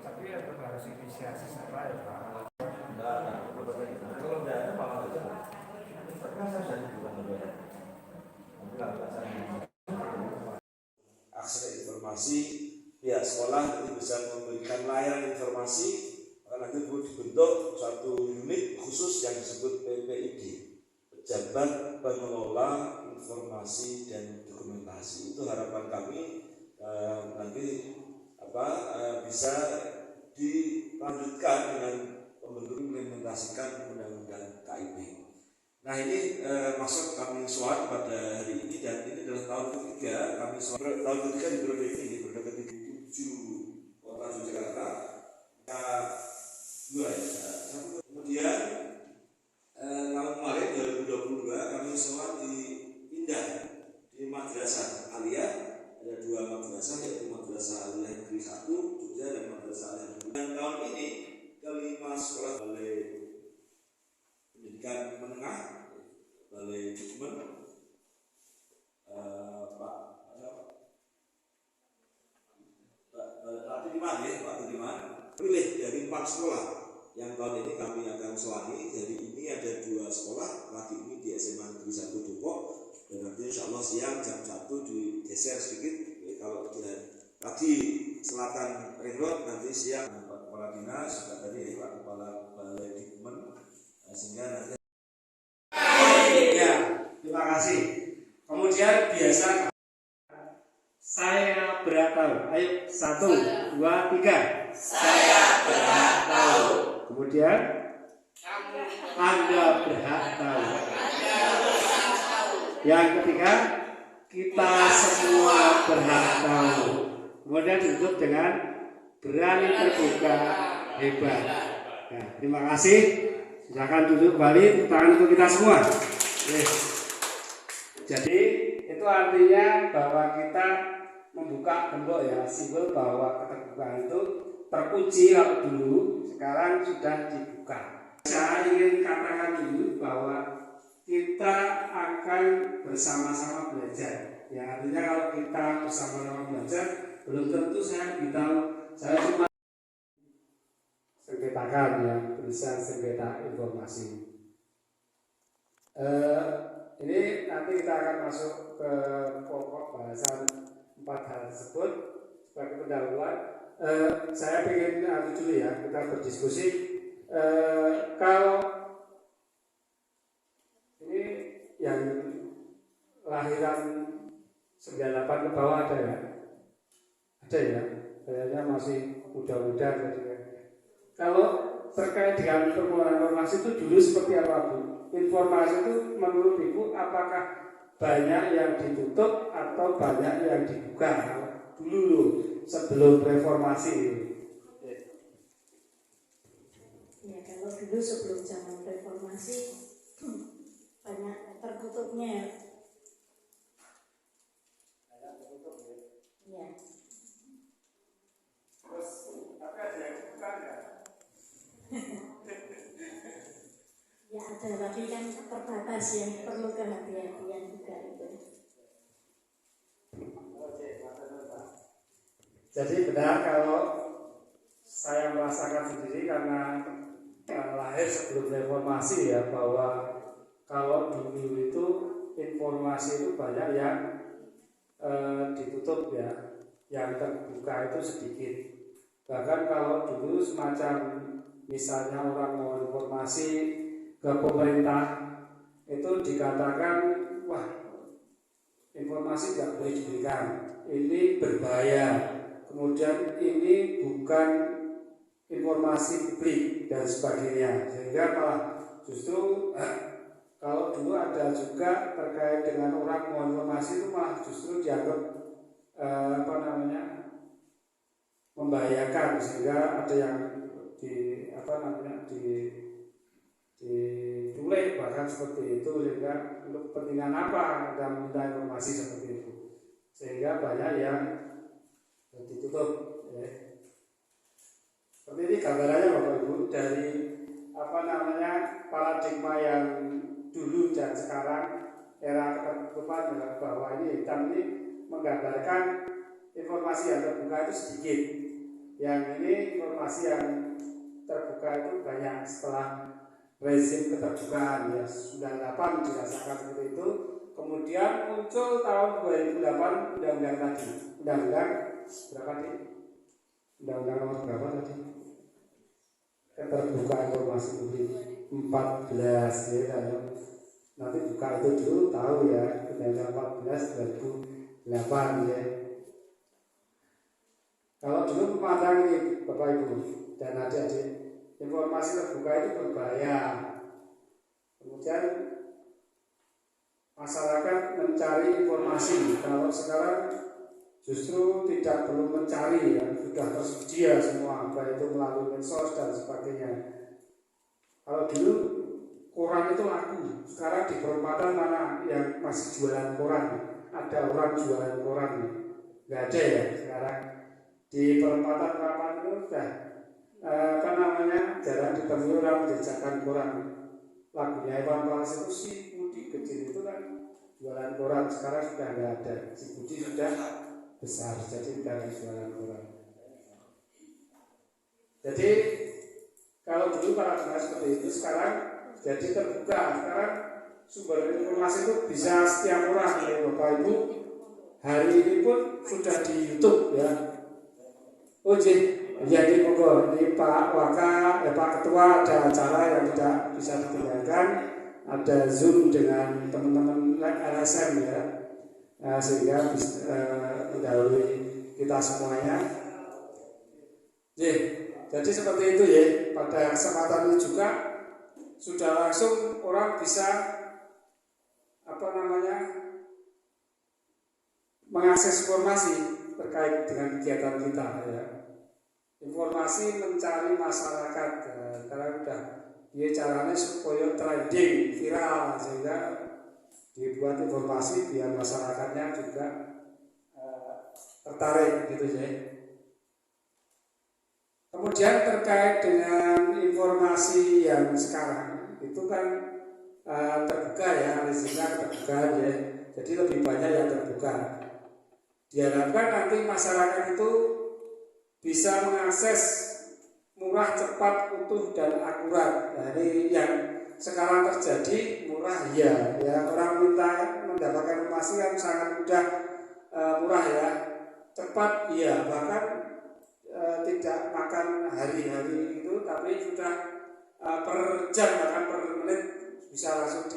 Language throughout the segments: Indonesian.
Tapi ya tetap harus inisiasi saya ya Pak. Akses informasi pihak sekolah nanti bisa memberikan layanan informasi, maka nanti perlu dibentuk suatu unit khusus yang disebut PPID, Pejabat Pengelola Informasi dan Dokumentasi. Itu harapan kami nanti bisa dilanjutkan dengan pembentukan implementasikan undang-undang KIP. Nah ini maksud kami soal pada hari ini, dan ini adalah tahun ketiga kami soal tahun ketiga di periode ini, periode ketiga 7 kota Yogyakarta. Kemudian tahun kemarin 2022 kami soal di Indah di Madrasah Aliyah, ada 2 madrasah, yaitu Madrasah Aliyah Negeri 1 Jogja dan Madrasah Aliyah Negeri. Dan tahun ini kelima sekolah balai pendidikan menengah, balai Dikmen, Pak Tudiman pilih dari 4 sekolah yang tahun ini kami akan soani. Jadi ini ada 2 sekolah, lagi ini di SMA Negeri 1 Depok, dan nanti insya Allah siang jam 1 digeser sedikit. Jadi kalau tadi selatan Ring Road, nanti siang Pak Kepala Dinas juga tadi Pak Kepala Balai Dikmen, sehingga nanti ya, terima kasih. Kemudian biasa saya berhak tahu. Ayo 1, 2, 3. Saya berhak tahu. Kemudian Anda berhak tahu. Yang ketiga, kita semua berhak tahu. Kemudian ditutup dengan berani terbuka hebat. Nah, terima kasih. Silakan duduk kembali, tangan untuk kita semua. Jadi itu artinya bahwa kita membuka gembok ya, simbol bahwa keterbukaan itu terkunci kalau dulu, sekarang sudah dibuka. Saya ingin katakan dulu bahwa kita akan bersama-sama belajar. Ya, artinya kalau kita bersama-sama belajar, belum tentu saya beritahu, saya cuma sengketakan ya, tulisan sengketa informasi. Ini nanti kita akan masuk ke pokok bahasan 4 hal tersebut sebagai pendahuluan. Saya ingin dulu ya, kita berdiskusi. Kalau ini yang lahiran 98 ke bawah ada ya? Ada ya? Kayaknya masih muda-muda. Kalau terkait dengan permohonan informasi itu dulu seperti apa Bu? Informasi itu menurut Ibu apakah banyak yang ditutup atau banyak yang dibuka dulu sebelum reformasi? Ya, kalau dulu sebelum zaman reformasi banyak tertutupnya. Banyak tertutup ya. Ya. Terus tapi ada yang dibuka ya? Ya ada, tapi kan terbatas ya, perlu kehati-hatian juga itu. Jadi benar kalau saya merasakan sendiri karena lahir sebelum reformasi ya, bahwa kalau dulu itu informasi itu banyak yang ditutup ya, yang terbuka itu sedikit. Bahkan kalau dulu semacam misalnya orang mau informasi ke pemerintah itu dikatakan wah informasi tidak boleh diberikan, ini berbahaya, kemudian ini bukan informasi publik dan sebagainya, sehingga malah justru kalau dulu ada juga terkait dengan orang mau informasi itu malah justru dianggap apa namanya, membahayakan, sehingga ada yang ditulis bahkan seperti itu, sehingga untuk kepentingan apa Anda meminta informasi seperti itu, sehingga banyak yang ditutup ya. Seperti ini gambarannya Bapak Ibu, dari paradigma yang dulu dan sekarang, era ketertutupan, bahwa ini hitam ini menggambarkan informasi yang terbuka itu sedikit, yang ini informasi yang terbuka itu banyak. Setelah rezim keterbukaan ya 98 dirasakan seperti itu, kemudian muncul tahun 2008 undang-undang tadi, undang-undang berapa nih? Undang-undang nomor berapa tadi? Keterbukaan informasi publik 14 ya kan? Nanti buka itu dulu tahu ya, undang-undang 14 2008 ya. Kalau dulu memandang ini Bapak Ibu dan adik-adik, informasi terbuka itu berbahaya. Kemudian masyarakat mencari informasi. Kalau sekarang justru tidak perlu mencari, ya, sudah tersedia semua, baik itu melalui medsos dan sebagainya. Kalau dulu koran itu laku, sekarang di perempatan mana yang masih jualan koran? Ada orang jualan koran? Nggak ada ya sekarang. Di perempatan itu sudah jarang ditemui orang menjajakan koran. Lagunya Iwan Fals itu si Budi kecil itu kan jualan koran, sekarang sudah nggak ada. Si Budi sudah besar, jadi tidak jualan koran. Jadi kalau dulu para seperti itu, sekarang jadi terbuka. Sekarang sumber informasi itu bisa setiap orang ya Bapak Ibu. Hari ini pun sudah di YouTube ya. Jadi monggo ini Pak Waka, Pak Ketua, ada acara yang tidak bisa ditinggalkan, ada Zoom dengan teman-teman LSM ya, sehingga bisa mendahului kita semuanya. Jadi seperti itu ya. Pada kesempatan itu juga sudah langsung orang bisa mengakses informasi terkait dengan kegiatan kita ya. Informasi mencari masyarakat karena udah dia caranya supaya trending viral, sehingga dibuat informasi biar masyarakatnya juga tertarik gitu ya. Kemudian terkait dengan informasi yang sekarang itu kan terbuka ya, sehingga terbuka ya. Jadi lebih banyak yang terbuka. Diharapkan nanti masyarakat itu bisa mengakses murah, cepat, utuh, dan akurat. Nah, ini yang sekarang terjadi. Murah ya orang minta mendapatkan informasi kan sangat mudah, murah ya, cepat ya, bahkan tidak makan hari-hari itu, tapi sudah per jam bahkan per menit bisa langsung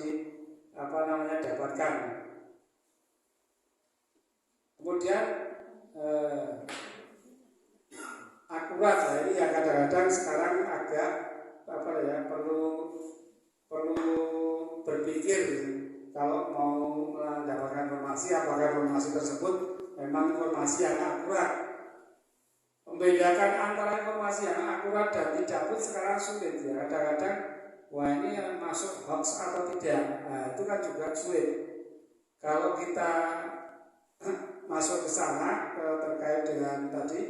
dapatkan. Kemudian akurat ya, ini yang kadang-kadang sekarang agak perlu berpikir kalau mau mendapatkan informasi, apakah informasi tersebut memang informasi yang akurat. Membedakan antara informasi yang akurat dan tidak pun sekarang sulit ya. Kadang-kadang wah ini yang masuk hoax atau tidak, nah itu kan juga sulit. Kalau kita masuk ke sana terkait dengan tadi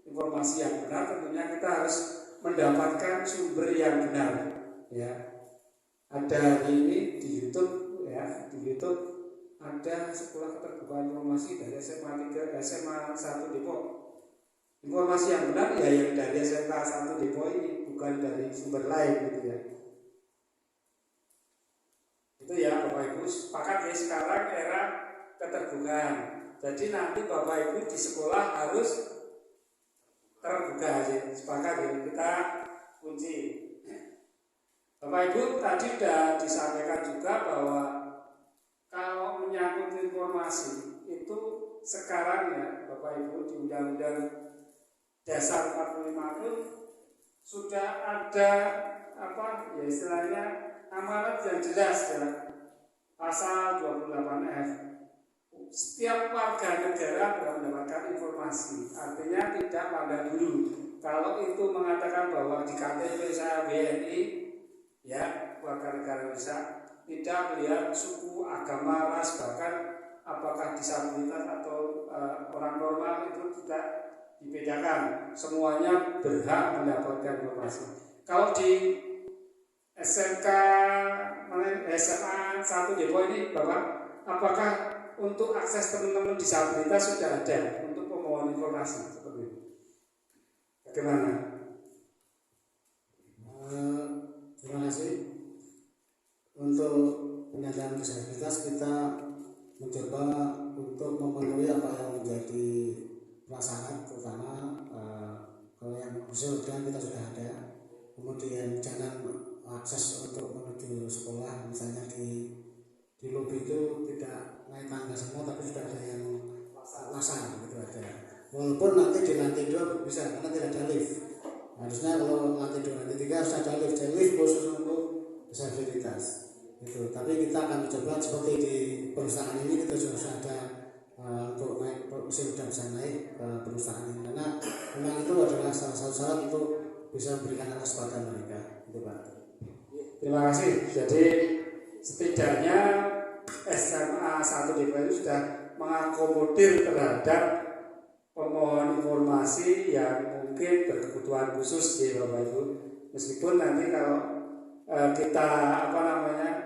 informasi yang benar, tentunya kita harus mendapatkan sumber yang benar ya. Ada ini di YouTube ya, di YouTube ada Sekolah Keterbukaan Informasi dari SMA 3 SMA 1 Depok. Informasi yang benar ya yang dari SMA 1 Depok ini, bukan dari sumber lain gitu ya. Itu ya Bapak Ibu, sepakat ya sekarang era keterbukaan. Jadi nanti Bapak Ibu di sekolah harus terbuka aja, sepakat ya, kita kunci. Bapak Ibu tadi sudah disampaikan juga bahwa kalau menyangkut informasi itu sekarang ya Bapak Ibu di Undang-Undang Dasar 45 pun sudah ada istilahnya amanat yang jelas ya, pasal 28F. setiap warga negara berhak mendapatkan informasi. Artinya tidak pandang bulu. Kalau itu mengatakan bahwa di KTP saya WNI, ya warga negara Indonesia, tidak melihat suku, agama, ras, bahkan apakah disabilitas atau orang normal, itu tidak dibedakan. Semuanya berhak mendapatkan informasi. Kalau di SMK SMA 1 Depok ini Bapak, apakah untuk akses teman-teman disabilitas sudah ada untuk pemohon informasi seperti itu? Bagaimana? Terima kasih. Untuk penyandang disabilitas kita mencoba untuk memenuhi apa yang menjadi prasyarat, terutama kalau yang usul kita sudah ada. Kemudian jalan akses untuk menuju sekolah, misalnya di lobi itu tidak naik tangga semua, tapi sudah ada yang pasang gitu ada. Walaupun nanti di lantai 2 bisa, karena tidak ada lift. Harusnya kalau lantai 2, lantai 3 harus ada lift, dan lift khusus untuk disabilitas. Gitu. Tapi kita akan mencoba seperti di perusahaan ini, kita juga sudah ada untuk naik, sudah bisa naik ke perusahaan ini, karena memang itu adalah salah satu syarat untuk bisa memberikan akses pada mereka. Itu Pak. Terima kasih. Jadi setidaknya SMA 1 Depok itu sudah mengakomodir terhadap pemohon informasi yang mungkin berkebutuhan khusus ya Bapak Ibu. Meskipun nanti kalau kita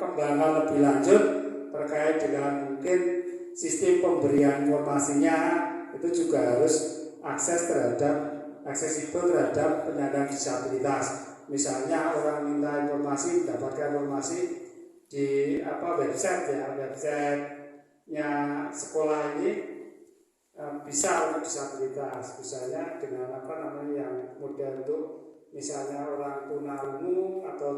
kembangkan lebih lanjut terkait dengan mungkin sistem pemberian informasinya, itu juga harus aksesibel terhadap penyandang disabilitas. Misalnya orang minta informasi, mendapatkan informasi di websitenya sekolah ini bisa untuk disabilitas, misalnya dengan yang model untuk misalnya orang tunarungu atau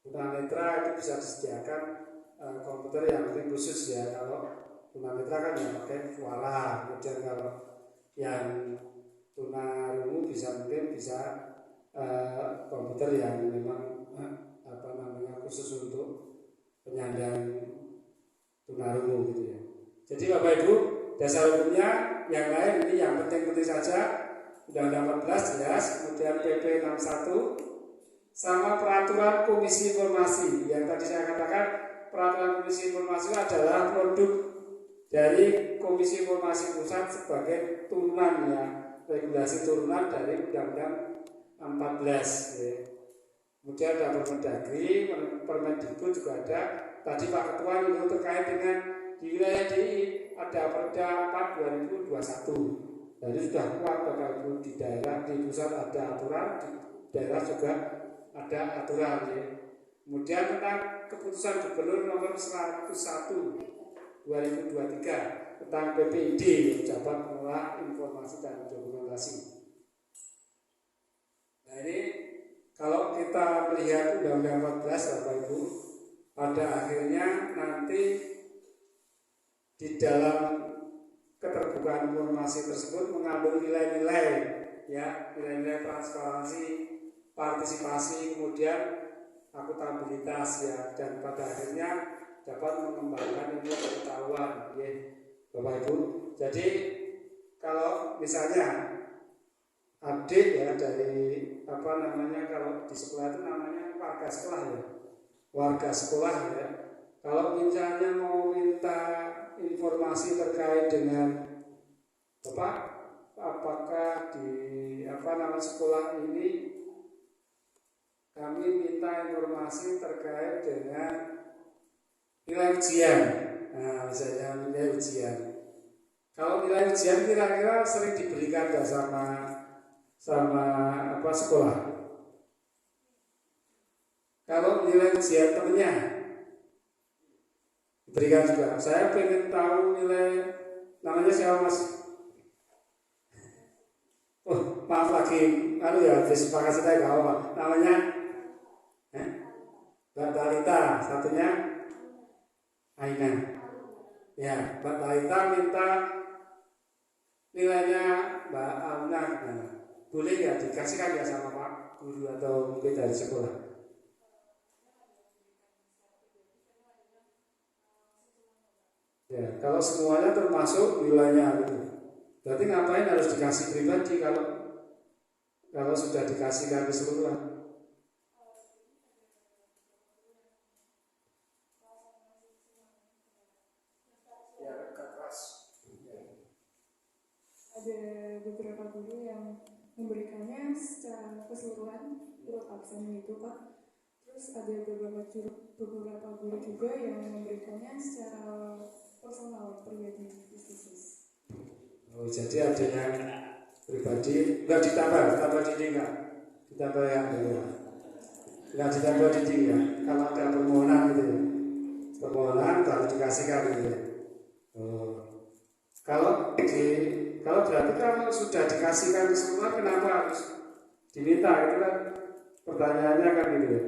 tunanetra, itu bisa disediakan komputer yang khusus ya. Kalau tunanetra kan yang pakai suara, kemudian kalau yang tunarungu bisa komputer yang memang khusus untuk penyandang tunarungu gitu ya. Jadi Bapak Ibu, dasar hukumnya yang lain ini yang penting-penting saja. Undang-Undang 14 jelas, kemudian PP 61 sama peraturan Komisi Informasi. Yang tadi saya katakan, peraturan Komisi Informasi adalah produk dari Komisi Informasi Pusat sebagai turunan ya, regulasi turunan dari Undang-Undang 14 ya. Kemudian ada Permendagri, Permendikbud juga ada. Tadi Pak Ketua itu terkait dengan di wilayah DI ada Perda 4 2021. Jadi sudah kuat Bapak Ibu, di daerah, di pusat ada aturan, di daerah juga ada aturan ya. Kemudian tentang keputusan Gubernur nomor 101 2023 tentang PPID, Pejabat Pengelola Informasi dan Dokumentasi. Nah ini kalau kita melihat Undang-Undang 14 Bapak Ibu, pada akhirnya nanti di dalam keterbukaan informasi tersebut mengandung nilai-nilai ya, nilai-nilai transparansi, partisipasi, kemudian akuntabilitas ya, dan pada akhirnya dapat mengembangkan ilmu pengetahuan ya Bapak Ibu. Jadi kalau misalnya adik ya dari kalau di sekolah itu namanya warga sekolah ya, warga sekolah ya. Kalau misalnya mau minta informasi terkait dengan Bapak, apakah di sekolah ini kami minta informasi terkait dengan nilai ujian. Nah, misalnya nilai ujian. Kalau nilai ujian kira-kira sering diberikan nggak sama sekolah? Kalau nilai ujian temennya diberikan juga. Saya pengen tahu nilai, namanya siapa Mas? Oh maaf lagi, disepakati saya nggak apa. Namanya Mbak Talita, satunya Aina. Ya, Mbak Talita minta nilainya Mbak Auna. Nah, boleh ya dikasihkan ya sama Pak Guru atau mungkin dari sekolah? Ya, kalau semuanya termasuk wilayah itu, berarti ngapain harus dikasih pribadi kalau sudah dikasihkan keseluruhan? Ya, ke kelas. Ada beberapa guru yang memberikannya secara keseluruhan urut absen gitu Pak. Terus ada beberapa guru juga yang memberikannya secara personal pribadi khusus. Oh, jadi ada yang pribadi nggak ditambah dinding nggak? Ditambah yang nggak ditambah dinding ya? Kalau ada permohonan gitu ya? Permohonan baru dikasihkan gitu ya? Oh. Kalau berarti kalau sudah dikasihkan keseluruhan kenapa harus diminta itu kan pertanyaannya kan gitu ya.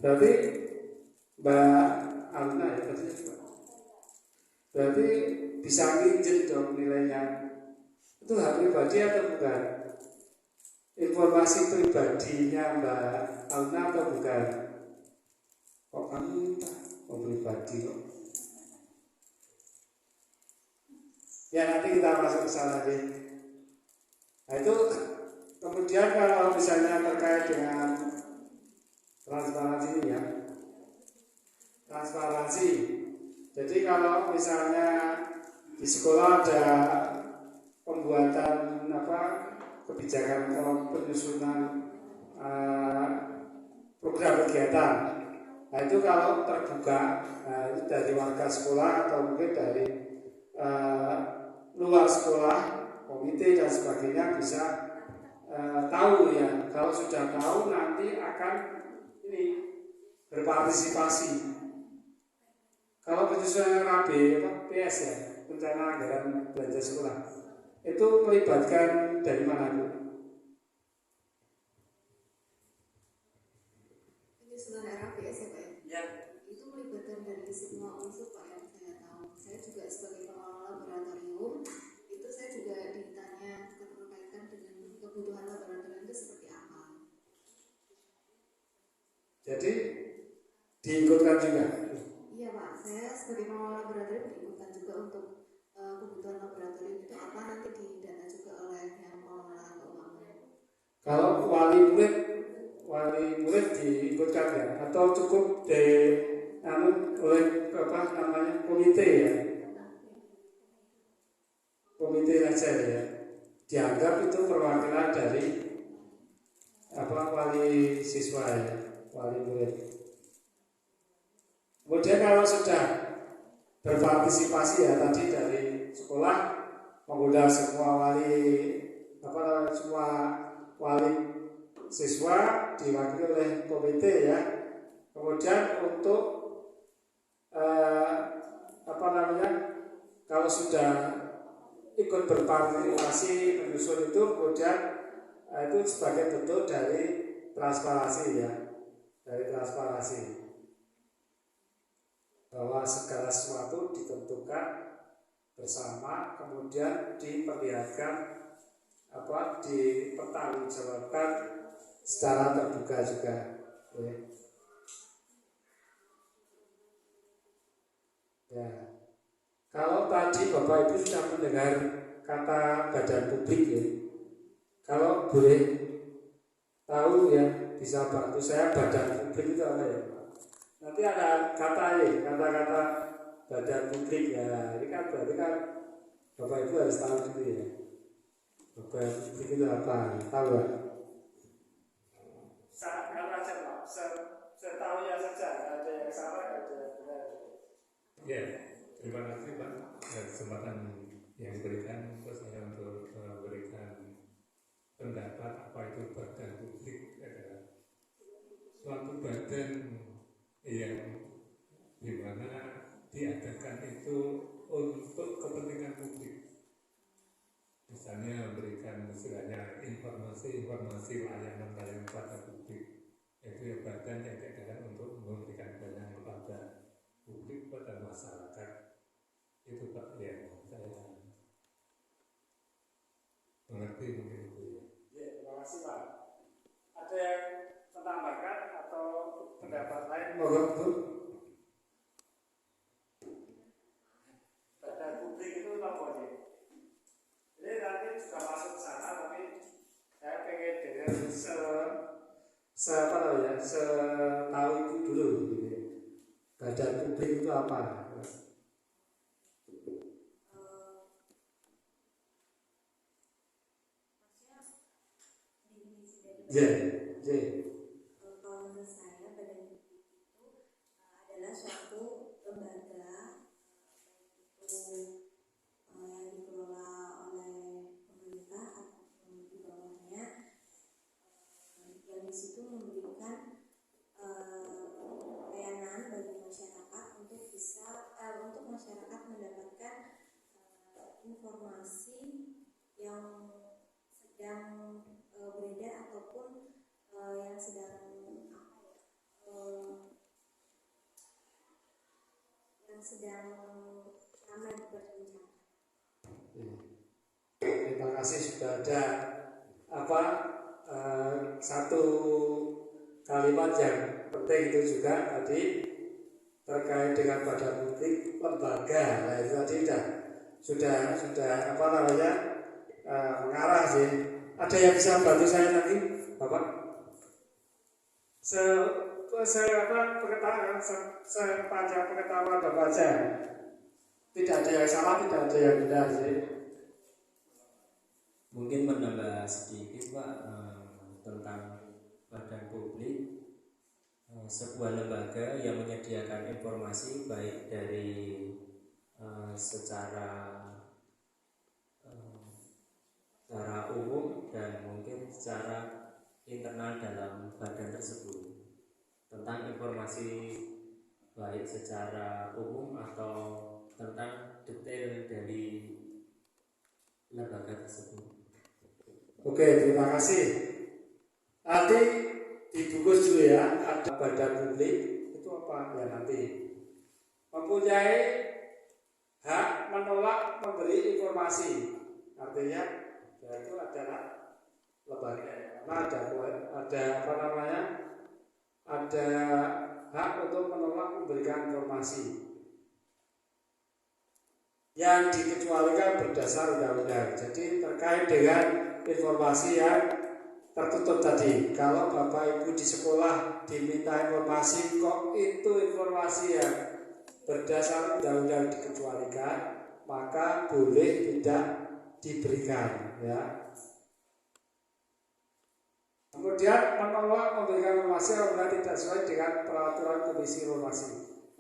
Berarti Mbak Alna ya berarti bisa nginjet dong nilainya. Itu hak pribadi atau bukan? Informasi pribadinya Mbak Alna atau bukan? Kok kamu minta? Oh pribadi kok. Ya nanti kita masuk ke sana deh. Nah itu kemudian kalau misalnya terkait dengan transparansi ini ya, transparansi. Jadi kalau misalnya di sekolah ada pembuatan kebijakan atau penyusunan program kegiatan, nah itu kalau terbuka, itu dari warga sekolah atau mungkin dari luar sekolah, komite dan sebagainya bisa tahu ya. Kalau sudah tahu nanti akan ini berpartisipasi. Kalau penyusunan RAB, PS ya, rencana anggaran belanja sekolah, itu melibatkan dari mana Bu? Penyusunan RABS ya Pak ya? Ya. Itu melibatkan dari semua unsur Pak yang saya tahu. Saya juga sebagai pengelola laboratorium, itu saya juga ditanya terkaitkan dengan kebutuhan laboratorium itu seperti apa. Jadi diikutkan juga. Iya Pak, saya sebagai pengelola laboratorium diikutkan juga untuk kebutuhan laboratorium itu apa nanti didata juga oleh yang pengelola keuangan. Kalau wali murid diikutkan ya, atau cukup oleh komite ya, komite saja ya, dianggap itu perwakilan dari wali siswa ya, wali murid. Kemudian kalau sudah berpartisipasi ya tadi dari sekolah mengundang semua wali siswa diwakili oleh komite ya. Kemudian untuk kalau sudah ikut berpartisipasi menyusun itu, kemudian itu sebagai bentuk dari transparansi ya, dari transparansi bahwa segala sesuatu ditentukan bersama, kemudian diperlihatkan dipertanggungjawabkan secara terbuka juga. Ya. Kalau tadi Bapak Ibu sudah mendengar kata badan publik ya, kalau boleh tahu ya bisa bantu saya badan publik itu apa ya? Nanti ada kata-kata badan publik ya. Ini kan berarti kan Bapak Ibu harus tahu dulu ya. Badan publik itu apa? Tahu nggak? Sangat aja Pak. Setahunya saja. Ada yang salah, ada yang benar. Ya, terima kasih Pak kesempatan yang diberikan untuk saya untuk memberikan pendapat apa itu badan publik adalah suatu badan yang dimana diadakan itu untuk kepentingan publik, misalnya memberikan istilahnya informasi layanan pada publik, itu ya badan yang diadakan untuk memberikan pelayanan kepada publik, pada masyarakat. Itu Pak yang saya mengerti mungkin itu ya. Ya, terima kasih Pak. Ada yang menambahkan atau pendapat lain? Mohon Bu. setahu ibu dulu gitu ya. Badan publik itu apa? Ya, kalau menurut saya badan publik itu adalah suatu lembaga baik itu yang dikelola oleh pemerintah ataupun di bawahnya yang di situ memberikan layanan bagi masyarakat untuk untuk masyarakat mendapatkan informasi yang sedang beredar ataupun yang sedang ramai diperbincangkan. Terima kasih sudah ada satu kalimat yang penting itu juga tadi terkait dengan badan publik lembaga. Nah itu tadi sudah mengarah sih. Ada yang bisa bantu saya nanti, Bapak? Sepanjang pengetahuan Bapak saja, tidak ada yang salah, tidak ada yang benar sih. Mungkin menambah sedikit Pak tentang badan publik, sebuah lembaga yang menyediakan informasi baik dari secara umum dan mungkin secara internal dalam badan tersebut tentang informasi baik secara umum atau tentang detail dari lembaga tersebut. Oke, terima kasih. Nanti dibungkus dulu ya, ada badan publik itu apa ya nanti mempunyai hak menolak memberi informasi, artinya itu adalah lembaga karena ada hak untuk menolak memberikan informasi yang dikecualikan berdasar undang-undang. Jadi terkait dengan informasi yang tertutup tadi, kalau Bapak Ibu di sekolah diminta informasi kok itu informasi yang berdasar undang-undang dikecualikan, maka boleh tidak diberikan ya. Kemudian menolak memberikan informasi apabila tidak sesuai dengan peraturan Komisi Informasi.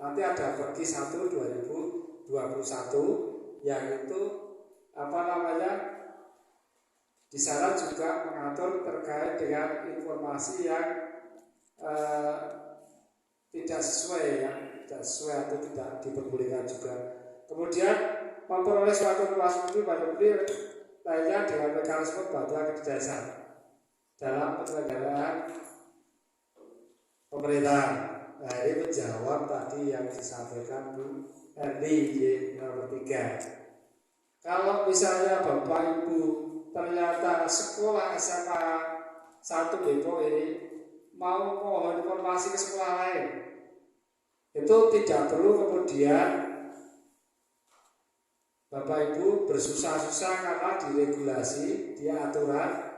Nanti ada Pergi 1 2021 yang itu di sana juga mengatur terkait dengan informasi yang tidak sesuai atau tidak diperbolehkan juga. Kemudian memperoleh suatu informasi lainnya dengan mekanisme bantuan kerjasama dalam penyelenggaraan pemerintah. Nah ini menjawab tadi yang disampaikan Bu Erni nomor 3. Kalau misalnya Bapak Ibu ternyata sekolah SMA 1 Depok ini mau mohon informasi ke sekolah lain, itu tidak perlu kemudian Bapak Ibu bersusah-susah karena di regulasi, di aturan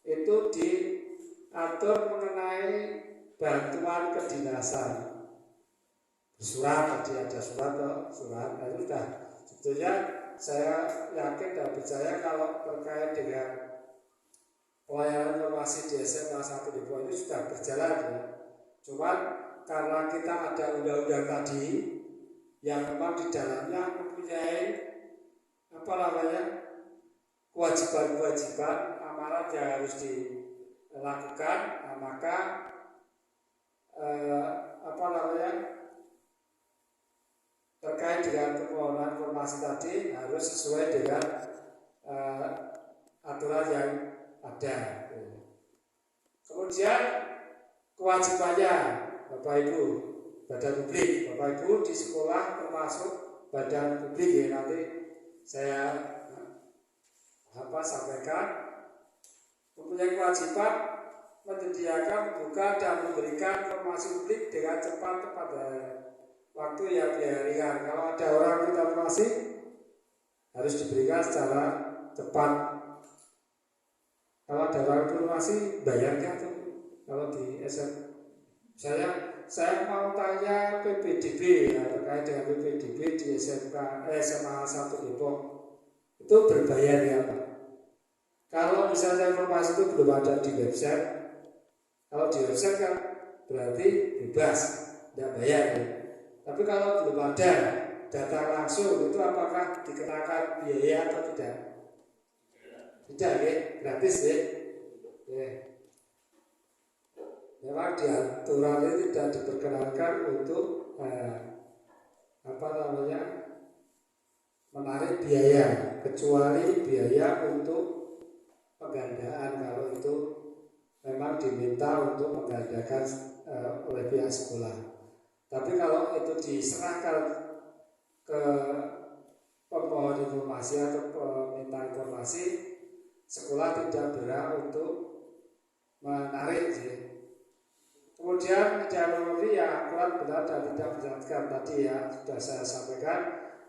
itu diatur mengenai bantuan kedinasan. Surat tadi ada surat itu sudah sebetulnya saya yakin dan percaya kalau terkait dengan pelayanan informasi di SMA 1 Depok ini sudah berjalan ya. Cuman karena kita ada undang-undang tadi yang memang di dalamnya mempunyai kewajiban-kewajiban amarat yang harus dilakukan, maka terkait dengan permohonan informasi tadi harus sesuai dengan aturan yang ada. Kemudian kewajibannya Bapak Ibu badan publik, Bapak Ibu di sekolah termasuk badan publik ya, nanti saya sampaikan mempunyai kewajiban menyediakan, membuka dan memberikan informasi publik dengan cepat pada waktu yang diharapkan. Kalau ada orang minta informasi harus diberikan secara cepat. Kalau ada orang informasi bayarnya tuh Kalau di SM saya mau tanya PPDB ya, terkait dengan PPDB di SMA 1 Depok itu berbayar ya Pak? Kalau misalnya informasi itu belum ada di website, kalau di website kan berarti bebas, tidak bayar ya. Tapi kalau belum ada data langsung itu apakah dikenakan biaya atau tidak? Tidak ya, gratis ya. Memang di aturan ini tidak diperkenankan untuk menarik biaya, kecuali biaya untuk penggandaan kalau itu memang diminta untuk menggandakan oleh pihak sekolah. Tapi kalau itu diserahkan ke pemohon informasi atau peminta informasi, sekolah tidak berhak untuk menarik sih. Kemudian jalur ya akurat benar dan tidak berdasarkan tadi ya sudah saya sampaikan,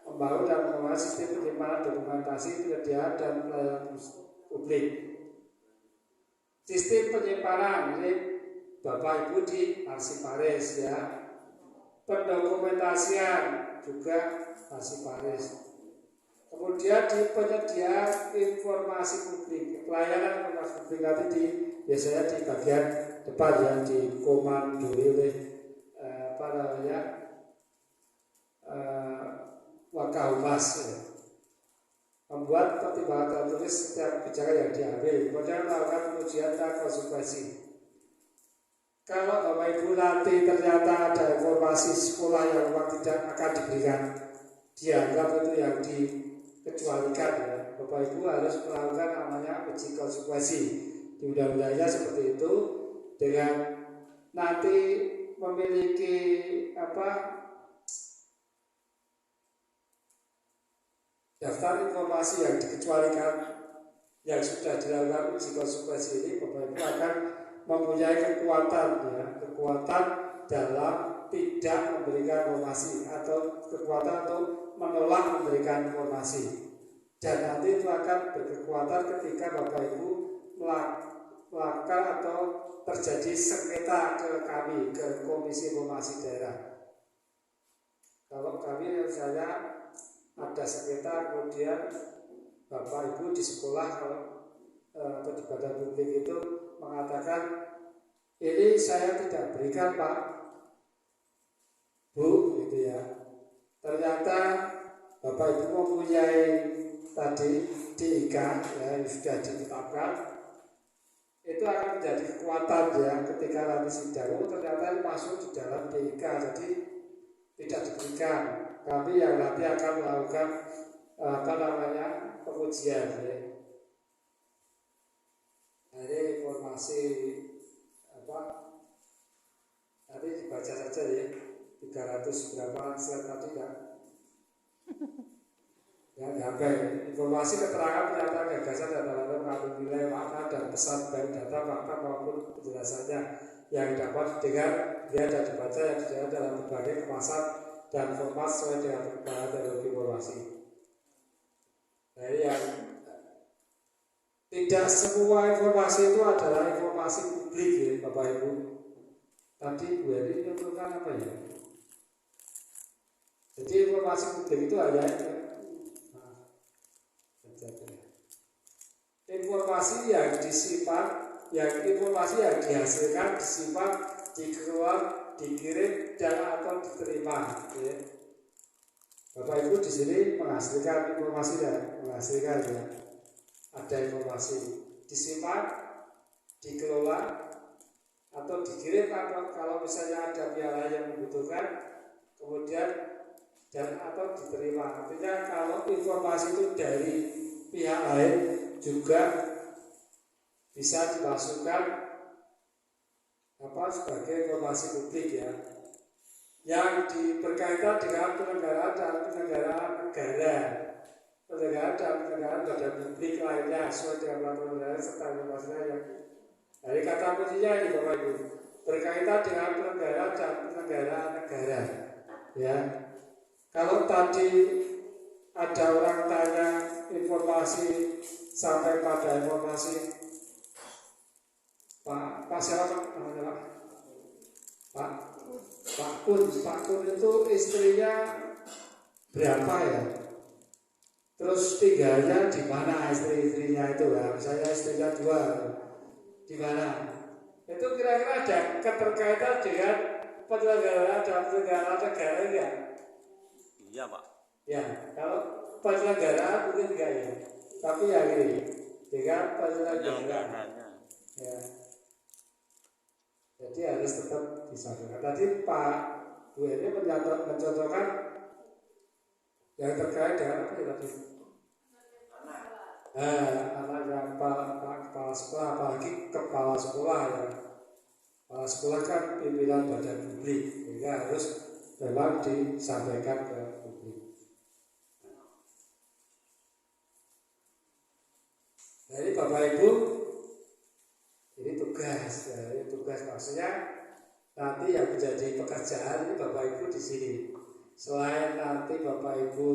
membangun dan mengelola sistem penyimpanan dokumentasi penyediaan dan pelayanan publik. Sistem penyimpanan ini Bapak Ibu di Arsiparis ya, pendokumentasian juga Arsiparis. Kemudian di penyediaan informasi publik, pelayanan informasi publik nanti biasanya di bagian depan yang dikomandoi oleh Wakahumas ya. Membuat pertimbangan tertulis setiap kebijakan yang diambil, kemudian melakukan pengujian dan konsekuensi. Kalau Bapak Ibu nanti ternyata ada informasi sekolah yang memang tidak akan diberikan, dianggap itu yang dikecualikan ya, Bapak Ibu harus melakukan namanya uji konsekuensi. Di undang-undangnya seperti itu, dengan nanti memiliki daftar informasi yang dikecualikan yang sudah dilakukan uji konsekuensi ini, Bapak Ibu akan mempunyai kekuatan dalam tidak memberikan informasi atau kekuatan untuk menolak memberikan informasi, dan nanti itu akan berkekuatan ketika Bapak Ibu melakukan atau terjadi sengketa ke kami, ke Komisi Informasi Daerah. Kalau kami misalnya ada sengketa, kemudian Bapak Ibu di sekolah atau di badan publik itu mengatakan ini saya tidak berikan Pak Bu gitu ya. Ternyata Bapak Ibu mempunyai tadi DIK ya, yang sudah ditetapkan, itu akan menjadi kekuatan ya ketika nanti sidang ternyata masuk di dalam DIK, jadi tidak diberikan. Kami yang nanti akan melakukan pengujian ya. Ini informasi nanti dibaca saja ya, 300 berapa slide tadi ya. Ya, informasi keterangan pernyataan gagasan dan dalam mengambil nilai makna dan pesan baik data fakta maupun penjelasannya yang dapat didengar, lihat dan dibaca yang disediakan dalam berbagai kemasan dan format sesuai dengan perkembangan teknologi informasi. Nah, yang tidak semua informasi itu adalah informasi publik ya Bapak Ibu. Tadi Bu Heri menunjukkan apa ya? Jadi informasi publik itu hanya informasi yang informasi yang dihasilkan, disimpan, dikeluar, dikirim dan atau diterima. Ya. Bapak Ibu di sini menghasilkan informasi dan menghasilkan ya. Ada informasi disimpan, dikelola atau dikirim atau kalau misalnya ada pihak lain yang membutuhkan, kemudian dan atau diterima. Artinya kalau informasi itu dari pihak lain juga bisa dimasukkan sebagai informasi publik ya, yang berkaitan dengan penyelenggaraan dan penyelenggaraan negara, penyelenggaraan dan penyelenggaraan badan publik lainnya sesuai dengan peraturan negara serta informasi yang dari kata kuncinya ini Bapak Ibu, berkaitan dengan penyelenggaraan dan penyelenggaraan negara ya. Kalau tadi ada orang tanya informasi sampai pada informasi Pak siapa namanya Pak Kun itu istrinya berapa ya? Terus tinggalnya di mana istri-istrinya itu ya? Misalnya istrinya 2, di mana? Itu kira-kira ada keterkaitan dengan penyelenggaraan negara enggak? Iya Pak. Ya, kalau penyelenggaraan mungkin enggak ya. Tapi ya gini, dengan penyelenggaraan. Ya. Jadi harus tetap disampaikan. Tadi Pak Bu ini mencontohkan yang terkait dengan apa ya tadi? Anak yang kepala sekolah, apalagi kepala sekolah ya. Kepala sekolah kan pimpinan badan publik, sehingga harus memang disampaikan ke publik. Jadi Bapak Ibu, ini tugas, ya, ini tugas maksudnya nanti yang menjadi pekerjaan ini Bapak Ibu di sini. Selain nanti Bapak Ibu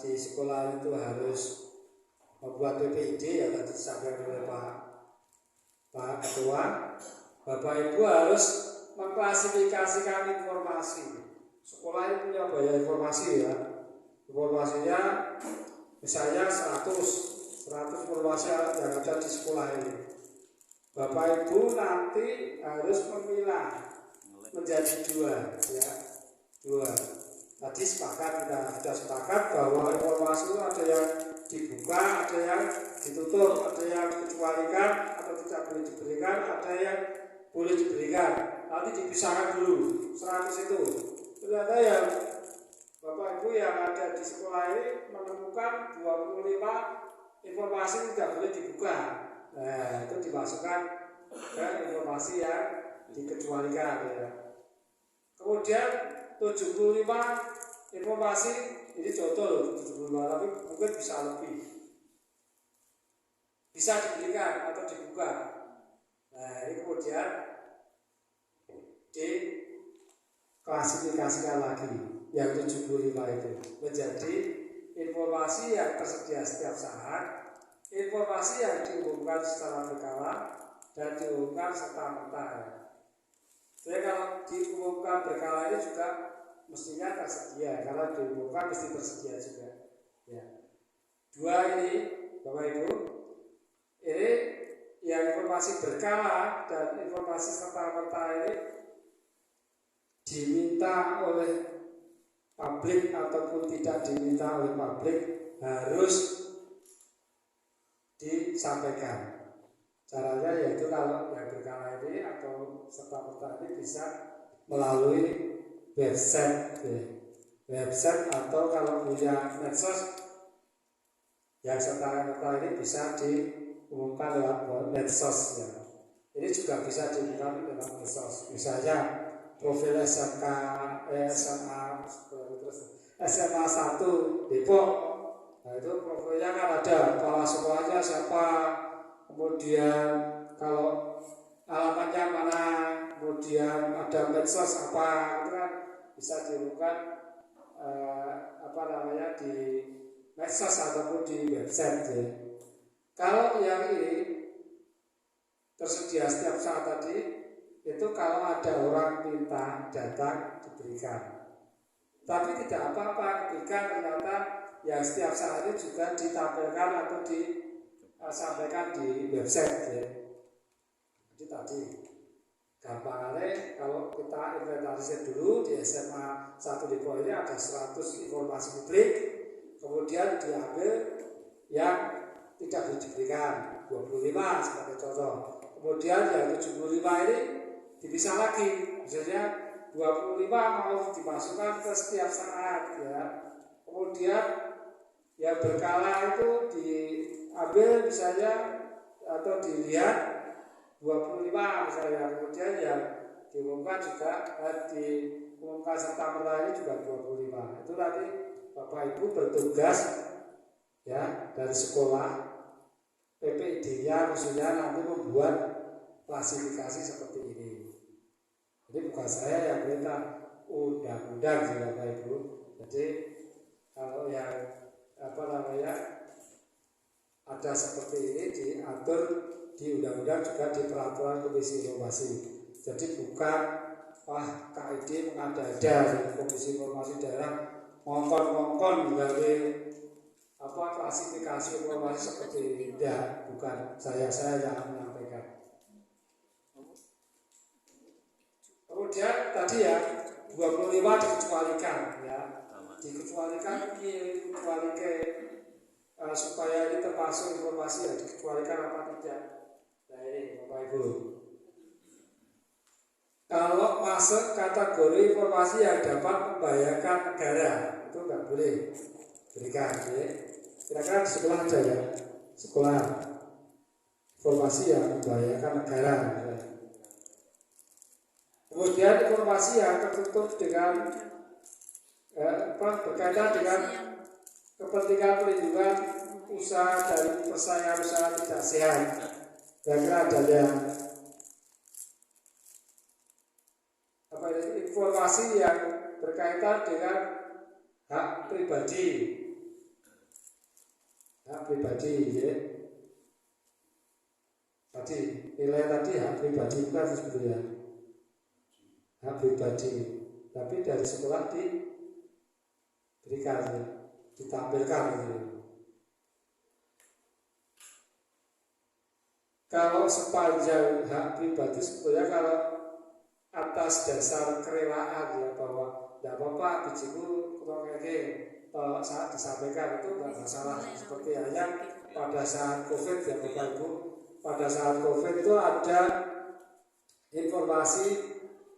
di sekolah itu harus membuat PPID yang tadi disampaikan oleh Pak Ketua, Bapak Ibu harus mengklasifikasikan informasi. Sekolah ini punya banyak informasi ya. Informasinya misalnya 100 informasi yang ada di sekolah ini. Bapak Ibu nanti harus memilah menjadi 2 ya. 2. Tadi kita sudah sepakat bahwa informasi itu ada yang dibuka, ada yang ditutup, ada yang dikecualikan atau tidak boleh diberikan, ada yang boleh diberikan. Nanti dipisahkan dulu 100 itu. Ternyata yang Bapak Ibu yang ada di sekolah ini menemukan 25 informasi tidak boleh dibuka. Nah, itu dimasukkan ke informasi yang dikecualikan ya. Kemudian 75 informasi, ini contoh 75, tapi mungkin bisa lebih, bisa diberikan atau dibuka. Nah ini kemudian diklasifikasikan lagi yang 75 itu menjadi informasi yang tersedia setiap saat, informasi yang diumumkan secara berkala dan diumumkan serta-merta. Jadi kalau diumumkan berkala ini juga mestinya tersedia, kalau diumumkan mesti tersedia juga. Ya. 2 ini, Bapak Ibu, ini yang informasi berkala dan informasi serta-merta ini diminta oleh publik ataupun tidak diminta oleh publik harus disampaikan. Caranya yaitu kalau yang berkala ini atau serta-merta ini bisa melalui website atau kalau punya medsos yang serta-merta ini bisa diumumkan lewat medsos ya. Ini juga bisa diumumkan lewat medsos. Misalnya profil SMA 1 Depok. Nah itu profilnya kan ada kepala sekolahnya siapa, kemudian kalau alamatnya mana, kemudian ada medsos apa, itu kan bisa diumumkan di medsos ataupun di website ya. Kalau yang ini tersedia setiap saat tadi, itu kalau ada orang minta datang diberikan. Tapi tidak apa-apa ketika ternyata yang setiap saat ini juga ditampilkan atau disampaikan di website ya. Jadi tadi gampangnya kalau kita inventarisir dulu di SMA 1 Depok ini ada 100 informasi publik, kemudian diambil yang tidak boleh diberikan 25 sebagai contoh. Kemudian yang 75 ini dipisah lagi, misalnya 25 mau dimasukkan ke setiap saat ya. Kemudian yang berkala itu diambil misalnya atau dilihat 25 misalnya, kemudian yang diumumkan juga diumumkan serta-merta ini juga 25. Itu nanti Bapak Ibu bertugas ya dari sekolah PPID-nya khususnya nanti membuat klasifikasi seperti ini. Jadi bukan saya yang minta undang-undang sih Bapak Ibu. Jadi kalau yang ada seperti ini diatur di undang-undang juga di peraturan Komisi Informasi. Jadi bukan wah KID mengada-ada Komisi Informasi Daerah ngongkon-ngongkon dari klasifikasi informasi seperti tidak, bukan saya yang menyampaikan. Kemudian tadi ya 25 dikecualikan ya, dikecualikan supaya ini termasuk informasi ya, dikecualikan apa tidak. Nah ini Bapak Ibu, kalau masuk kategori informasi yang dapat membahayakan negara itu nggak boleh berikan ya. Kira-kira di sekolah aja ya, sekolah informasi yang membahayakan negara ya. Kemudian informasi yang tertutup dengan berkaitan dengan kepentingan pelindungan usaha dari persaingan usaha tidak sehat. Kira-kira adanya informasi yang berkaitan dengan hak pribadi, ya. Tadi nilai tadi hak pribadi bukan sebetulnya hak pribadi, tapi dari sekolah diberikan ya, ditampilkan gitu. Kalau sepanjang hak pribadi sebetulnya kalau atas dasar kerelaan ya, bahwa tidak apa-apa bijiku kalau kayak saat disampaikan itu tidak masalah. Seperti hanya pada saat COVID ya Bapak Ibu, pada saat COVID itu ada informasi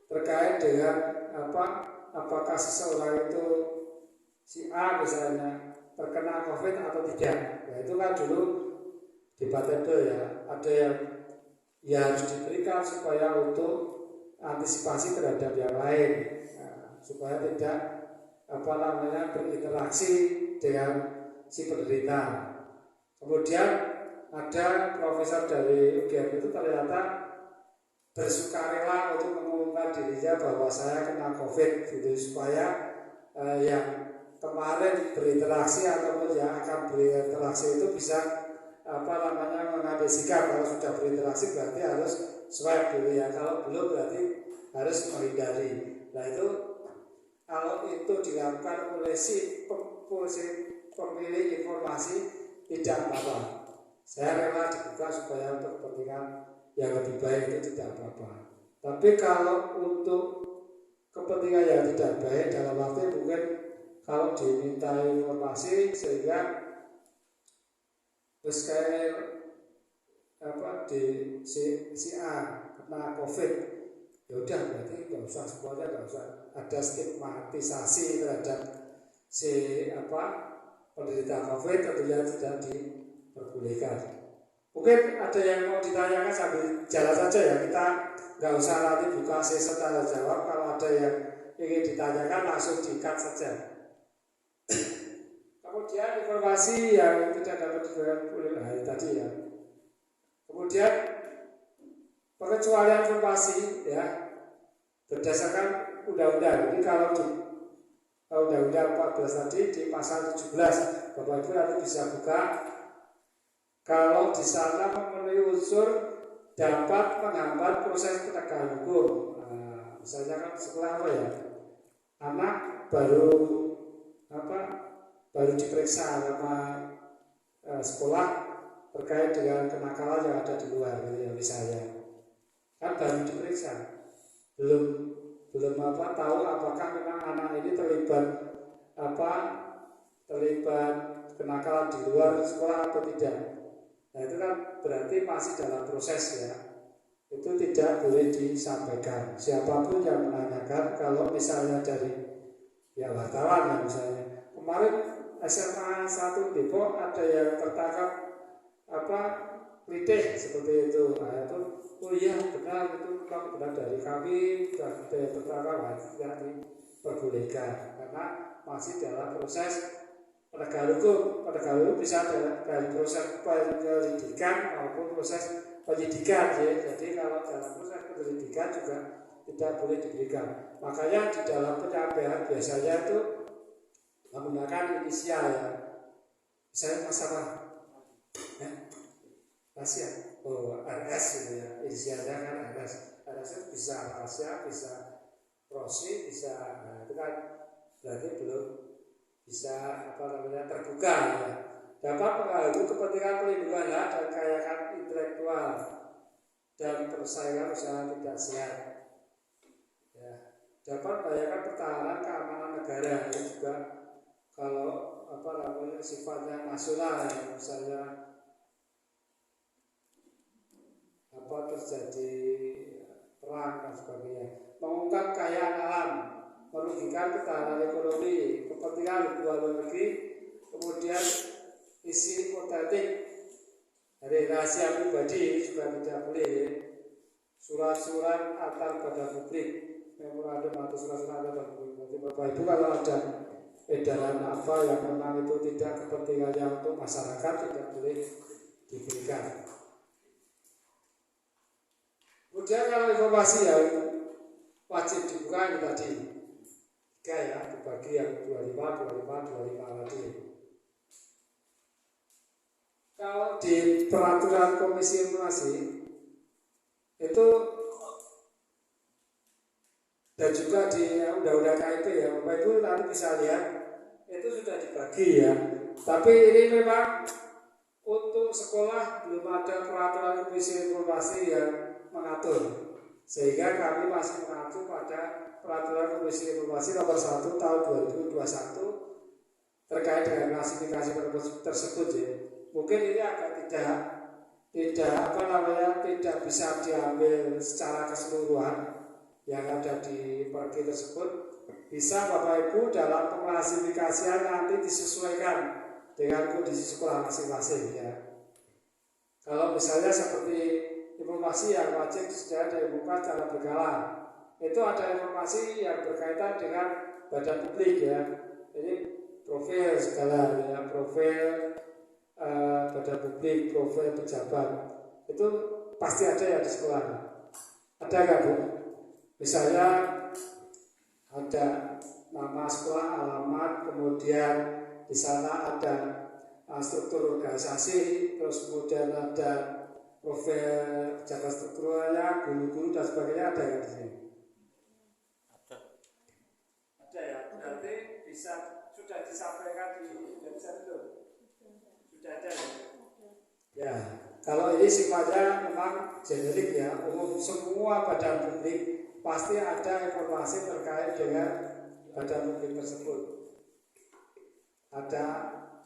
terkait dengan apakah seseorang itu si A misalnya terkena COVID atau tidak. Ya itu kan dulu debatable ya, ada yang harus diberikan supaya untuk antisipasi terhadap yang lain, supaya tidak berinteraksi dengan si penderita. Kemudian ada profesor dari UGM itu ternyata bersukarela untuk mengumumkan dirinya bahwa saya kena COVID gitu, supaya yang kemarin berinteraksi ataupun yang akan berinteraksi itu bisa mengambil sikap. Kalau sudah berinteraksi berarti harus swab dulu ya, kalau belum berarti harus menghindari. Nah itu kalau itu dilakukan oleh si pemilik informasi tidak apa-apa. Saya rela dibuka supaya untuk kepentingan yang lebih baik itu tidak apa-apa. Tapi kalau untuk kepentingan yang tidak baik dalam arti mungkin kalau diminta informasi sehingga terus kayak di si A kena COVID, ya udah berarti nggak usah semuanya, nggak usah ada stigmatisasi terhadap si penderita COVID, tentunya tidak diperbolehkan. Mungkin ada yang mau ditanyakan sambil jalan saja ya, kita nggak usah nanti buka sesi tanya jawab. Kalau ada yang ingin ditanyakan langsung di-cut saja. Kemudian informasi yang tidak dapat diberikan oleh hari tadi ya. Kemudian pengecualian informasi ya berdasarkan undang-undang. Ini kalau di undang-undang 14 tadi di pasal 17, Bapak Ibu nanti bisa buka. Kalau di sana memenuhi unsur dapat menghambat proses penegakan hukum. Nah, misalnya kan sekolah apa ya? Anak baru diperiksa sama sekolah terkait dengan kenakalan yang ada di luar gitu ya, misalnya kan baru diperiksa, belum tahu apakah memang anak ini terlibat kenakalan di luar sekolah atau tidak. Nah itu kan berarti masih dalam proses ya, itu tidak boleh disampaikan. Siapapun yang menanyakan, kalau misalnya dari ya wartawan ya, misalnya kemarin SMA 1 Depok ada yang tertangkap klitih seperti itu. Nah itu, oh iya benar, itu benar dari kami, dan ada yang tertangkap tidak diperbolehkan karena masih dalam proses penegakan hukum. Penegakan hukum bisa dari proses penyelidikan maupun proses penyidikan ya. Jadi kalau dalam proses penyelidikan juga tidak boleh diberikan. Makanya di dalam penyampaian biasanya itu menggunakan inisial ya. Misalnya masalah rahasia, RS gitu ya, inisialnya kan RS. RS itu bisa rahasia, bisa prosi bisa, nah, itu kan berarti belum bisa terbuka ya. Dapat mengganggu kepentingan pelindungan hak dan kekayaan intelektual dan persaingan usaha tidak sehat. Ya, dapat membahayakan pertahanan keamanan negara, ya juga kalau sifatnya nasional ya, misalnya terjadi perang dan sebagainya, mengungkap kekayaan alam, merugikan ketahanan ekonomi, kepentingan luar negeri, kemudian isi otentik dari rahasia pribadi juga tidak boleh. Surat-surat antar badan publik, memorandum atau surat-surat antar publik. Nanti Bapak Ibu kalau ada edaran apa yang memang itu tidak kepentingannya untuk masyarakat, tidak boleh diberikan. Kemudian kalau informasi yang wajib dibuka ini tadi 3 ya, dibagi yang 25 tadi. Kalau di peraturan Komisi Informasi itu dan juga di Undang-Undang KIP ya, Bapak Ibu nanti bisa lihat itu sudah dibagi ya. Tapi ini memang untuk sekolah belum ada peraturan Komisi Informasi yang mengatur, sehingga kami masih mengacu pada peraturan Komisi Informasi nomor 1 tahun 2021 terkait dengan klasifikasi tersebut ya. Mungkin ini agak tidak bisa diambil secara keseluruhan yang ada di pergi tersebut. Bisa Bapak Ibu dalam pengklasifikasian nanti disesuaikan dengan kondisi sekolah masing-masing ya. Kalau misalnya seperti informasi yang wajib disediakan dibuka secara berkala, itu ada informasi yang berkaitan dengan badan publik ya. Ini profil segala ya, profil badan publik, profil pejabat, itu pasti ada ya di sekolah. Ada nggak Bu? Misalnya ada nama sekolah, alamat, kemudian di sana ada struktur organisasi, terus kemudian ada profil pejabat strukturalnya, guru-guru dan sebagainya, ada nggak di sini? Ada ya, berarti bisa sudah disampaikan di website itu. Sudah ada ya? Ya, kalau ini sifatnya memang generik ya, umum semua badan publik pasti ada informasi terkait dengan badan publik tersebut. Ada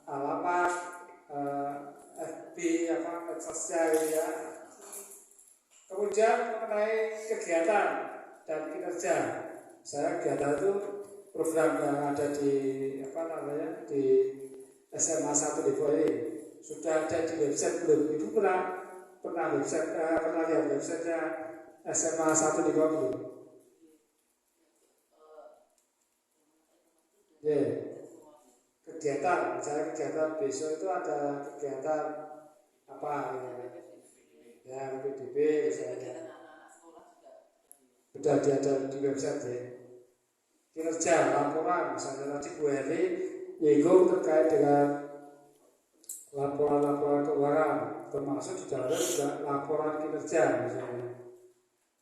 alamat, FB, medsosnya ya. Kemudian mengenai kegiatan dan kinerja, saya kegiatan itu program yang ada di di SMA 1 di Bali sudah ada di website belum? Ibu pernah lihat websitenya SMA 1 di Bali belum? Ya, kegiatan, misalnya kegiatan besok itu ada kegiatan apa ya, PDB misalnya sudah ada di website ya. Kinerja, laporan, misalnya tadi Bu Heri nyinggung terkait dengan laporan-laporan keuangan, termasuk di dalamnya juga laporan kinerja misalnya.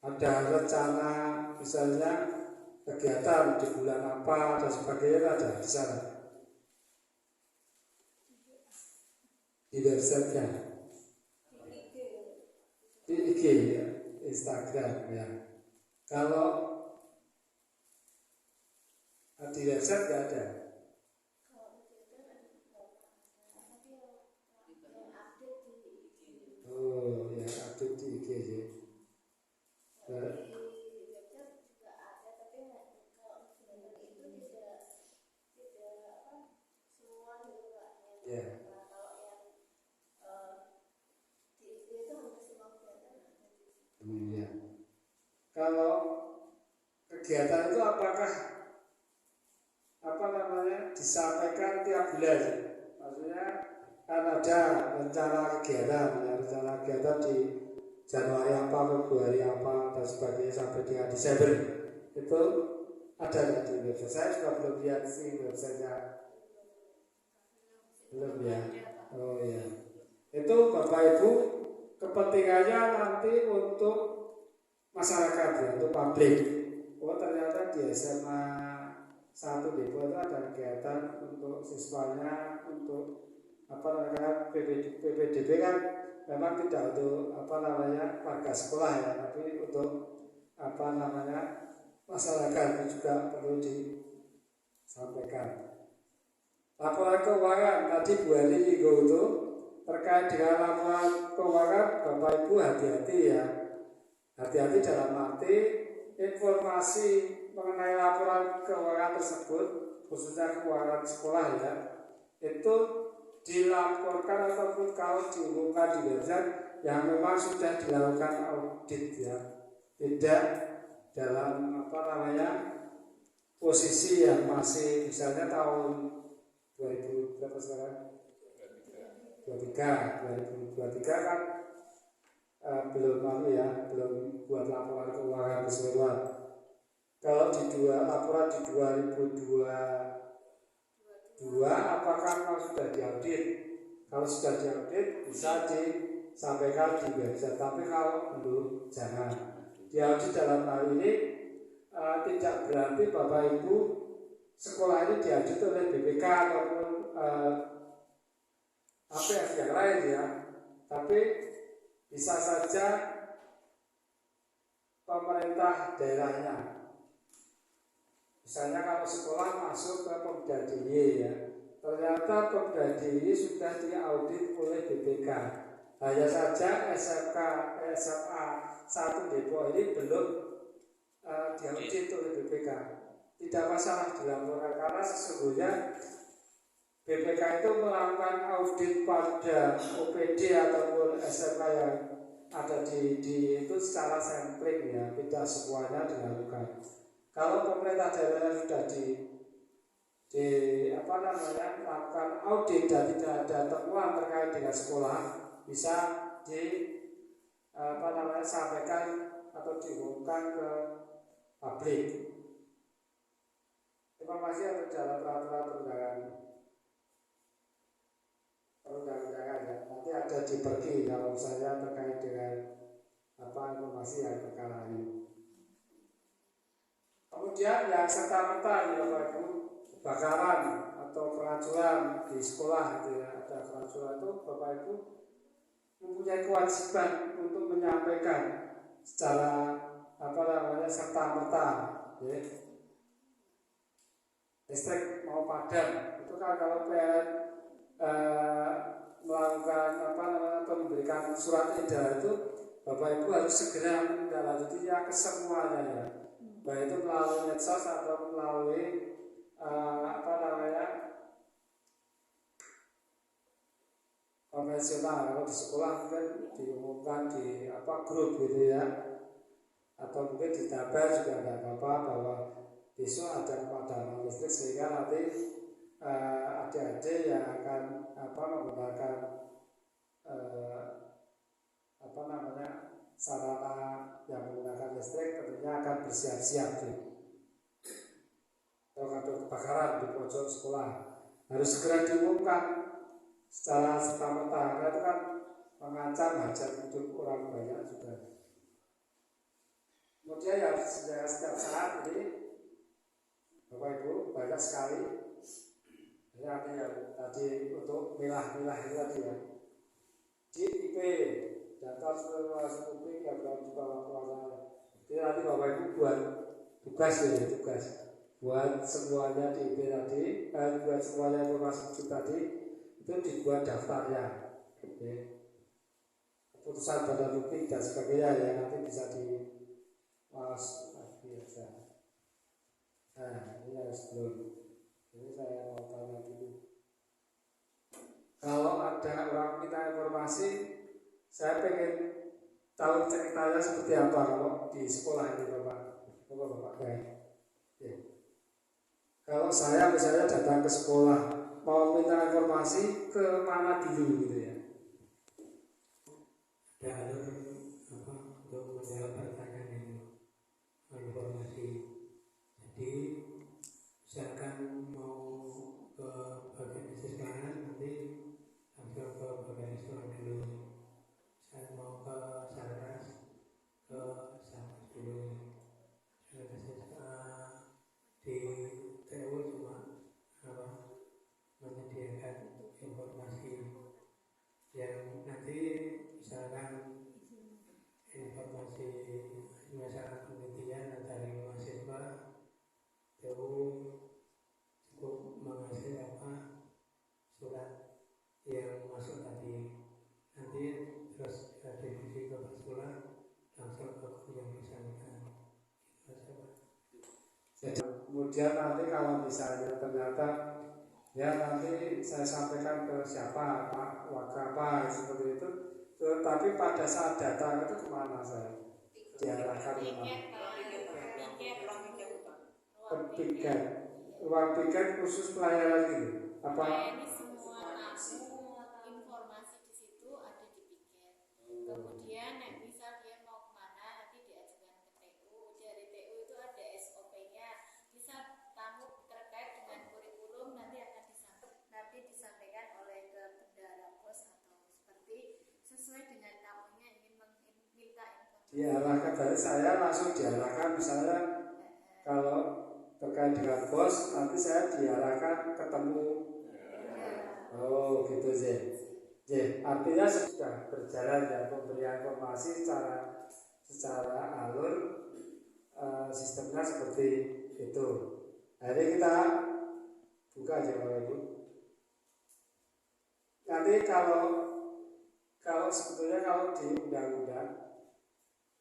Ada rencana misalnya kegiatan di bulan apa dan sebagainya, ada di sana di website-nya, di IG ya, Instagram ya. Kalau di website nggak ada. Oh ya, update di IG ya. Ya. Kalau kegiatan itu apakah disampaikan tiap bulan? Maksudnya kan ada rencana kegiatan di Januari apa, Februari apa dan sebagainya sampai dengan Desember, itu ada nggak di website? Saya juga belum lihat sih websitenya, belum ya. Oh ya, itu Bapak Ibu kepentingannya nanti untuk masyarakat ya, untuk publik. oh ternyata di SMA 1 Depok itu ada kegiatan untuk siswanya untuk PPDB kan memang tidak untuk warga sekolah ya, tapi untuk masyarakat itu juga perlu disampaikan. Laporan keuangan tadi Bu Ani nyinggung itu terkait dengan laporan keuangan, Bapak Ibu hati-hati ya. Hati-hati dalam arti informasi mengenai laporan keuangan tersebut, khususnya keuangan sekolah ya, itu dilaporkan ataupun kalau diumumkan di website yang memang sudah dilakukan audit ya, tidak dalam posisi yang masih misalnya tahun 2000 berapa sekarang 2023 kan belum buat laporan keuangan keseluruhan. Kalau laporan di 2022 apakah memang sudah diaudit? Kalau sudah diaudit bisa disampaikan di website, tapi kalau belum jangan. Diaudit dalam hal ini tidak berarti Bapak Ibu sekolah ini diaudit oleh BPK ataupun APS yang lain ya, tapi bisa saja pemerintah daerahnya. Misalnya kalau sekolah masuk ke Pemda DIY ya, ternyata Pemda DIY sudah diaudit oleh BPK. Hanya saja SMA 1 Depok ini belum diaudit oleh BPK. Tidak masalah dilaporkan karena sesungguhnya BPK itu melakukan audit pada OPD ataupun SMA yang ada di itu secara sampling ya, tidak semuanya dilakukan. Kalau pemerintah daerah sudah melakukan audit dan tidak ada temuan terkait dengan sekolah, bisa sampaikan atau diumumkan ke publik. Informasi atau jalan peraturan perundang-undangan ya. Nanti ada di pergi kalau saya terkait dengan informasi yang perkara ini. Kemudian yang serta-merta ya Bapak Ibu, kebakaran atau keracunan di sekolah gitu ya, ada keracunan itu Bapak Ibu mempunyai kewajiban untuk menyampaikan secara serta-merta ya. Listrik mau padam itu kan kalau PLN melakukan atau memberikan surat edaran itu Bapak Ibu harus segera menindaklanjutinya ke semuanya ya, baik itu melalui medsos atau melalui konvensional. Kalau di sekolah mungkin diumumkan di grup gitu ya, atau mungkin di tabel juga ada apa bahwa besok ada pemadaman listrik sehingga nanti adik-adik yang akan menggunakan sarana yang menggunakan listrik tentunya akan bersiap-siap kalau ada kebakaran di pojok sekolah harus segera diumumkan secara serta-merta karena itu kan mengancam hajat hidup orang banyak juga. Kemudian ya setiap saat ini Bapak Ibu banyak sekali ini artinya tadi untuk milah-milah itu tadi ya di IP data informasi publik yang berada di bawah kuasa. Jadi nanti Bapak Ibu buat tugas buat semuanya di IP tadi, buat semuanya informasi publik tadi itu dibuat daftarnya. Oke. Keputusan badan publik dan sebagainya ya nanti bisa biasa. Nah ini harus belum. Ini saya mau tanya dulu. Kalau ada orang minta informasi, saya pengen tahu ceritanya seperti apa kalau di sekolah ini Bapak baik. Ya. Kalau saya misalnya datang ke sekolah mau minta informasi ke mana dulu gitu ya? Ada untuk menjawab pertanyaan ini informasi. Jadi misalkan mau ke bagian siswa nanti langsung ke bagian siswa dulu. Saya mau ke Saras ke Saras dulu. Saya ke siswa kemudian nanti kalau misalnya ternyata ya nanti saya sampaikan ke siapa Pak Wakapa seperti itu, tetapi pada saat datang itu kemana saya diarahkan kemana? Piket, ruang piket khusus pelayanan gitu apa? Semua tamu informasi di situ ada di piket. Kemudian misal dia mau kemana nanti diajukan ke TU. Dari TU itu ada SOP-nya. Bisa tamu terkait dengan kurikulum nanti akan disampaikan oleh ke bendahara pos atau seperti sesuai dengan tamunya ingin minta informasi. Diarahkan dari saya langsung diarahkan misalnya kalau terkait dengan bos nanti saya diarahkan ketemu. Oh gitu J. Artinya sudah berjalan ya pemberian informasi secara alur, sistemnya seperti itu. Jadi kita buka aja Bapak Ibu. Nanti kalau sebetulnya kalau di undang-undang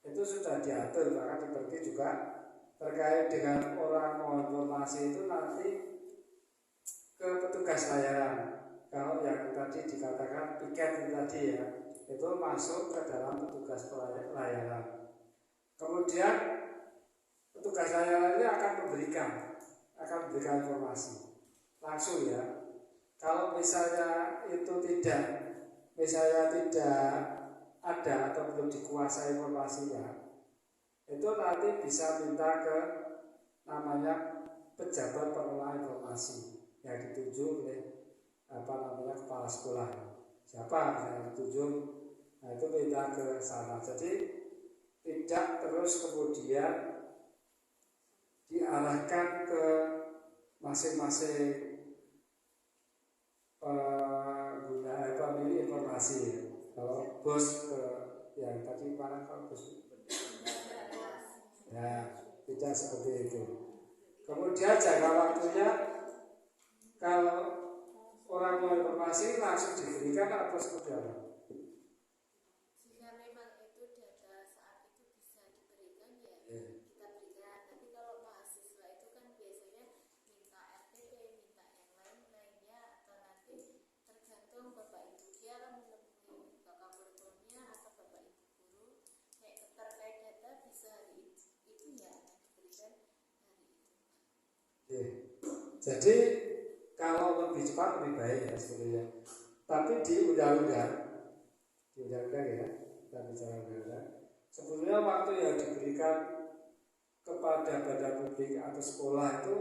itu sudah diatur, maka diperti juga terkait dengan orang mau informasi itu nanti ke petugas layanan. Kalau yang tadi dikatakan piket itu tadi ya, itu masuk ke dalam petugas layanan. Kemudian petugas layanan ini akan memberikan informasi langsung ya. Kalau misalnya itu tidak ada atau belum dikuasai informasinya, itu nanti bisa minta ke namanya pejabat pengelola informasi yang ditunjuk oleh kepala sekolah. Siapa yang ditunjuk, nah itu minta ke sana. Jadi tidak terus kemudian diarahkan ke masing-masing pemilik informasi. Kalau bos ke yang tadi mana kalau bos? Ya, tidak seperti itu. Kemudian jangka waktunya kalau orang mau informasi langsung diberikan atau seperti apa? Jika memang itu data saat itu bisa diberikan ya kita berikan. Tapi kalau mahasiswa itu kan biasanya minta RTP, minta yang lainnya atau nanti tergantung Bapak Ibu dia akan menemui kakak kurikulumnya atau Bapak Ibu guru. Terkait data bisa hari itu ya akan diberikan hari itu. Jadi kalau lebih cepat lebih baik ya sebetulnya. Tapi di undang-undang ya, kita bicara undang-undang. Sebetulnya waktu yang diberikan kepada badan publik atau sekolah itu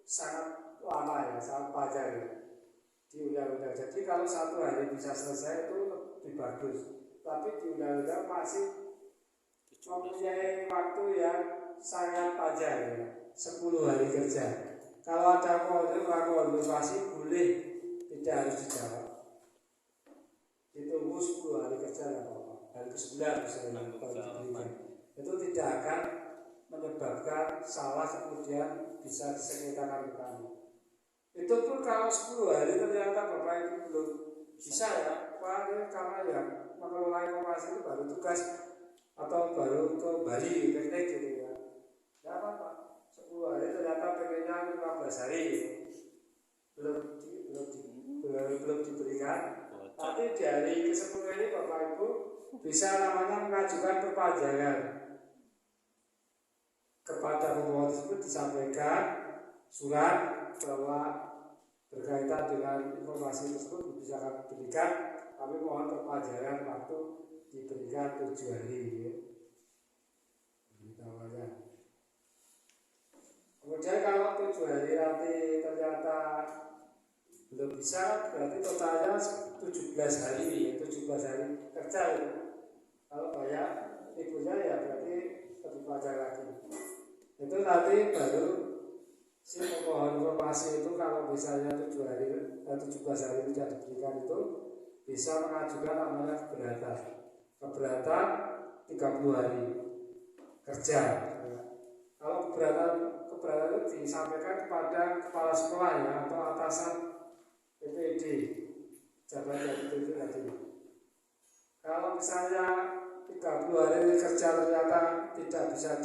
sangat lama ya, sangat panjang ya di undang-undang. Jadi kalau 1 hari bisa selesai itu lebih bagus. Tapi di undang-undang masih mempunyai waktu yang sangat panjang ya, 10 hari kerja. Kalau ada konfirmasi boleh tidak harus dijawab. Ditunggu 10 hari kerja ya Bapak. Hari ke-9 misalnya diberikan. Itu tidak akan menyebabkan salah kemudian bisa disengketakan ke kami. Itu pun kalau 10 hari ternyata Bapak itu belum bisa ya, karena yang mengelola informasi itu baru tugas atau baru ke Bali teknik gitu ya. Ya apa-apa. 10 hari ternyata pengennya 15 hari belum diberikan. Tapi di hari ke-10 ini Bapak Ibu bisa namanya mengajukan perpanjangan kepada pemohon tersebut, disampaikan surat bahwa berkaitan dengan informasi tersebut bisa kami berikan, kami mohon perpanjangan waktu diberikan 7 hari ya. Kemudian kalau 7 hari nanti ternyata belum bisa, berarti totalnya 17 hari, 17 hari kerja itu. Kalau banyak ibunya ya berarti lebih panjang lagi. Itu nanti baru si pemohon informasi itu kalau misalnya 17 hari tidak diberikan itu bisa mengajukan namanya keberatan 30 hari kerja. Kalau keberatan itu disampaikan kepada kepala sekolah ya atau atasan PPD jabatan itu tadi. Kalau misalnya 30 hari kerja ternyata tidak bisa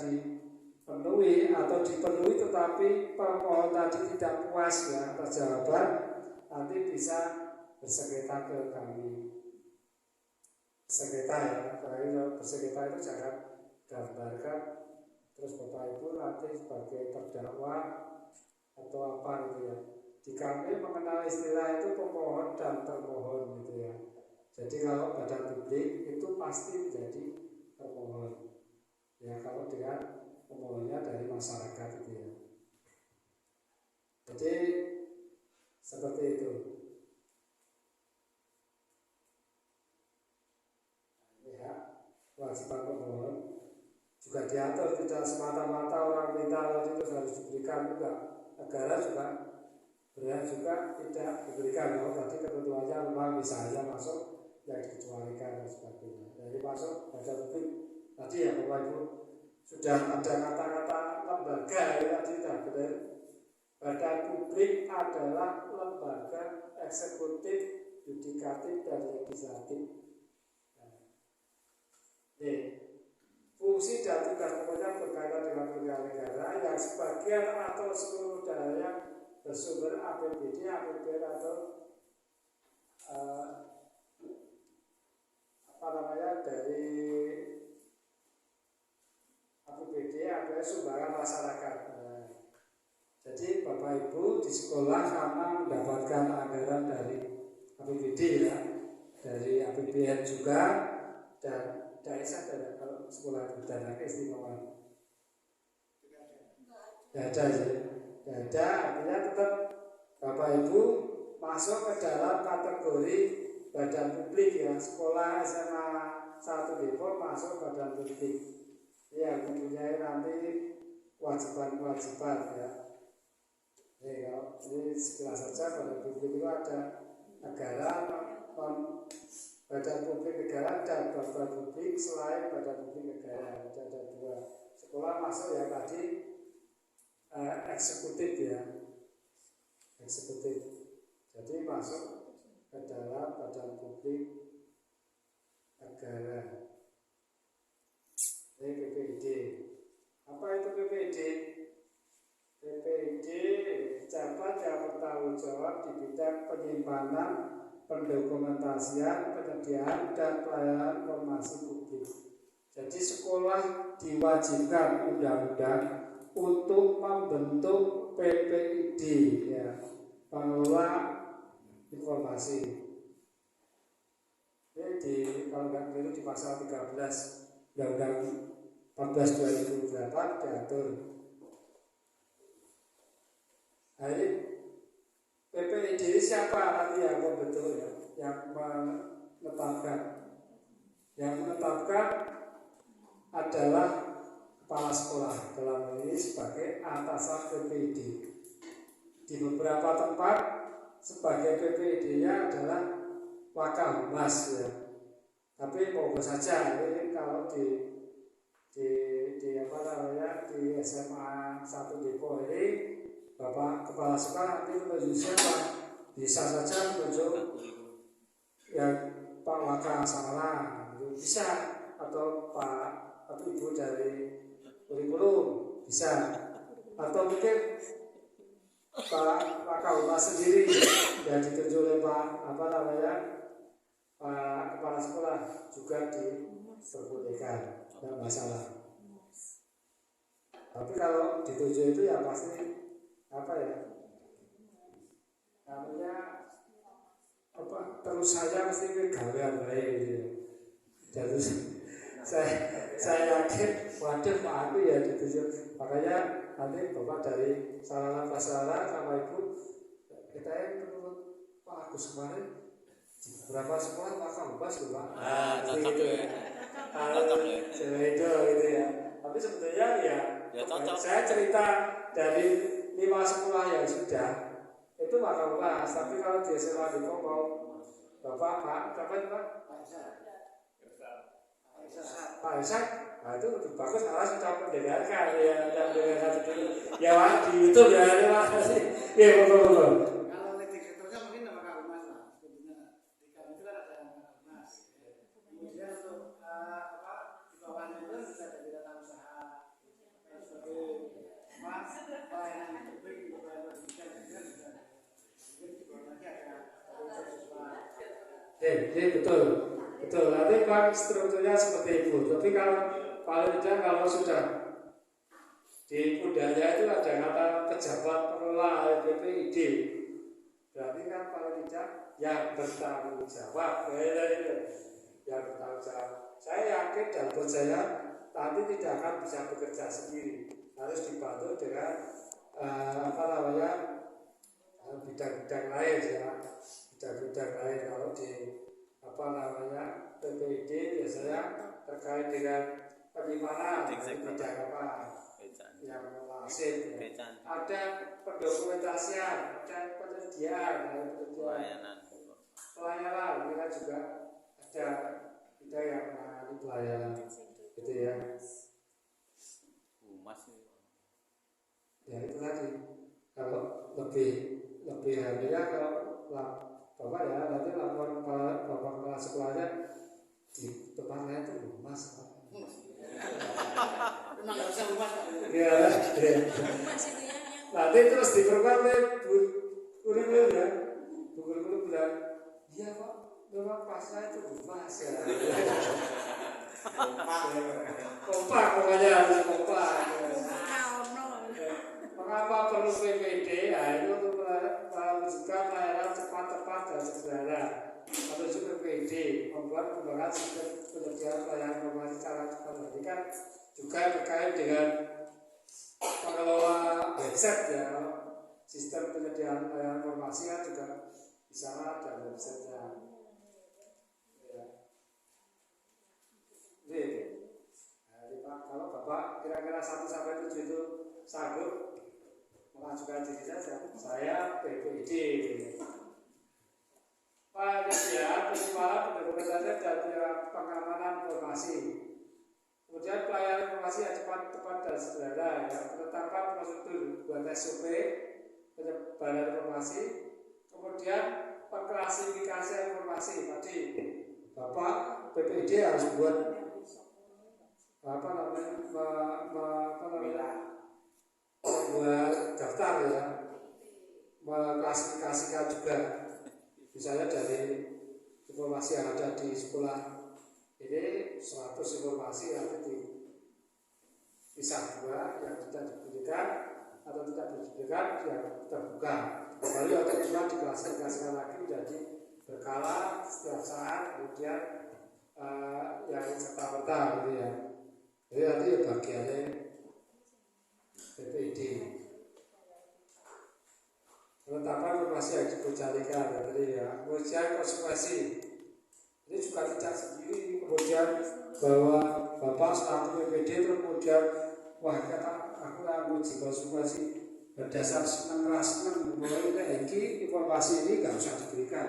memenuhi atau dipenuhi tetapi pemohon tadi tidak puas ya atas jawaban, nanti bisa bersengketa ke kami. Bersengketa ya, kalau bersengketa itu jangan gambarkan terus Bapak Ibu nanti sebagai terdakwa atau apa gitu ya. Di kami mengenal istilah itu pemohon dan termohon gitu ya. Jadi kalau badan publik itu pasti menjadi termohon. Ya kalau dengan pemohonnya dari masyarakat gitu ya. Jadi seperti itu. Ya, kewajiban pemohon juga diatur, tidak semata-mata orang minta itu harus diberikan juga. Negara juga berhak juga tidak diberikan. Kalau tadi ketentuannya memang bisa saja masuk yang dikecualikan dan sebagainya. Jadi masuk badan publik tadi ya Bapak Ibu sudah ada kata-kata lembaga ya tadi tidak benar. Badan publik adalah lembaga eksekutif, yudikatif dan legislatif. Fungsi dan tugas pokoknya berkaitan dengan pilihan negara yang sebagian atau seluruh daya bersumber APBD, APBN atau dari APBD, APBN sumbangan masyarakat. Jadi Bapak Ibu di sekolah karena mendapatkan anggaran dari APBD ya, dari APBN juga dan daerah ada kalau sekolah itu dana keistimewaan. Tidak ada ya. Tidak ada, artinya tetap Bapak Ibu masuk ke dalam kategori badan publik ya. Sekolah SMA 1 Depok masuk badan publik. Ya, mempunyai nanti kewajiban-kewajiban ya. Kalau ini sekilas saja badan publik itu ada negara, badan publik negara dan badan publik selain badan publik negara. Ada dua. Sekolah masuk ya tadi eksekutif ya, eksekutif. Jadi masuk ke dalam badan publik negara. Ini PPID. Apa itu PPID? PPID pejabat yang bertanggung jawab di bidang penyimpanan, pendokumentasian, penyediaan dan pelayanan informasi publik. Jadi sekolah diwajibkan undang-undang untuk membentuk PPID ya, pengelola informasi. Ini kalau nggak keliru di pasal 13 Undang-Undang 14/2008 diatur. Nah ini PPID siapa nanti yang membentuk ya, yang menetapkan? Yang menetapkan adalah kepala sekolah, dalam ini sebagai atasan PPID. Di beberapa tempat sebagai PPID-nya adalah Wakahummas ya. Tapi pokok saja ini kalau di apa namanya di SMA 1 Depok ini Bapak kepala sekolah nanti menunjuk siapa? Bisa saja menunjuk yang Pak Waka Salah bisa, atau Pak atau Ibu dari kurikulum bisa, atau mungkin Pak Wakahummas sendiri yang ditunjuk oleh Pak apa namanya Pak kepala sekolah juga diperbolehkan, tidak masalah. Tapi kalau ditunjuk itu ya pasti apa ya namanya apa terus saya mesti kegawean baik gitu. Jadi saya yakin waduh Pak aku ya ditunjuk, makanya nanti Bapak dari sarana prasarana sama Ibu kita yang menurut Pak Agus kemarin berapa sekolah Pak Kambas loh Pak. Cocok gitu. ya. Cocok ya. Itu gitu ya. Tapi sebetulnya ya saya cerita dari 5 sekolah yang sudah itu Pak Kambas. Tapi kalau di SMA Depok mau Bapak Pak siapa itu Pak? Pak Ishak, nah itu lebih bagus karena sudah mendengarkan ya, sudah mendengarkan dulu. Ya Pak di YouTube ya, terima kasih. Ya betul. Kalau legislatornya mungkin nama Kak Umas lah, sebenarnya di kami itu kan ada nama Kak Umas. Kemudian untuk di bawahnya itu bisa jadi tata usaha sebagai Betul. Nanti kan strukturnya seperti itu. Tapi kalau paling tidak kalau sudah di pundaknya itu ada kata pejabat pengelola BPID, berarti kan paling tidak yang bertanggung jawab. Yang bertanggung jawab. Saya yakin dan buat saya nanti tidak akan bisa bekerja sendiri, harus dibantu dengan bidang-bidang lain ya, bidang-bidang lain. Kalau di PPID biasanya terkait dengan penyimpanan bidang apa yang melaksir ya. Ada pendokumentasian, ada penyediaan, pelayanan, ini kan juga ada bidang yang menangani pelayanan gitu ya. Ya itu tadi, kalau lebih harusnya kalau Bapak ya nanti laporan Bapak kepala sekolahnya di tempat lain itu Mas. Memang nggak usah lupa. Ya. Nanti terus diperkuat oleh kurikulum ya. Kurikulum bilang, iya Pak, memang pasnya itu Mas ya. Kompak pokoknya harus kompak. Mengapa perlu PPD? Ya itu untuk mewujudkan layanan cepat-cepat dan sederhana. Menuju PPD, membuat pengembangan sistem penyediaan pelayanan informasi secara cepat. Ini kan juga terkait dengan pengelola website ya. Sistem penyediaan pelayanan informasi kan juga di sana ada websitenya. Ya. Jadi Pak, kalau Bapak kira-kira 1-7 itu sanggup mengajukan diri saya PPID. Penyediaan penyimpanan pendokumentasian dan pengamanan informasi. Kemudian pelayanan informasi yang cepat, tepat dan sederhana. Penetapan prosedur buat SOP penyebaran informasi. Kemudian pengklasifikasian informasi. Tadi Bapak PPID harus buat membuat daftar ya, mengklasifikasikan juga, misalnya dari informasi yang ada di sekolah ini 100 informasi yang dipisah dua, yang tidak diberikan atau tidak diberikan yang terbuka, lalu yang terbuka diklasifikasikan lagi menjadi berkala setiap saat, kemudian yang serta-merta gitu ya. Jadi nanti ya bagiannya PPID. Penetapan informasi yang dibocarikan tadi ya, kemudian konsekuensi ini juga tidak sendiri, kemudian bahwa Bapak selaku PPD terus kemudian wah kata aku uji konsekuensi berdasar senang boleh ini informasi ini nggak usah diberikan.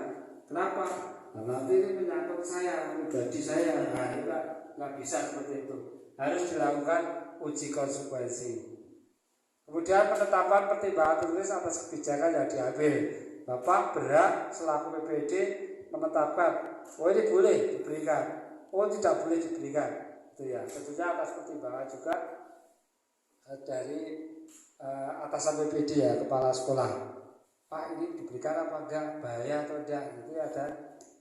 Kenapa? Nah, nanti ini menyangkut saya pribadi saya, nah ini nggak bisa seperti itu. Harus dilakukan uji konsekuensi. Kemudian penetapan pertimbangan tertulis atas kebijakan yang diambil. Bapak berhak selaku PPD menetapkan, oh ini boleh diberikan, oh tidak boleh diberikan, itu ya. Tentunya atas pertimbangan juga dari atasan PPD ya, kepala sekolah. Pak ini diberikan apa enggak, bahaya atau tidak, itu ada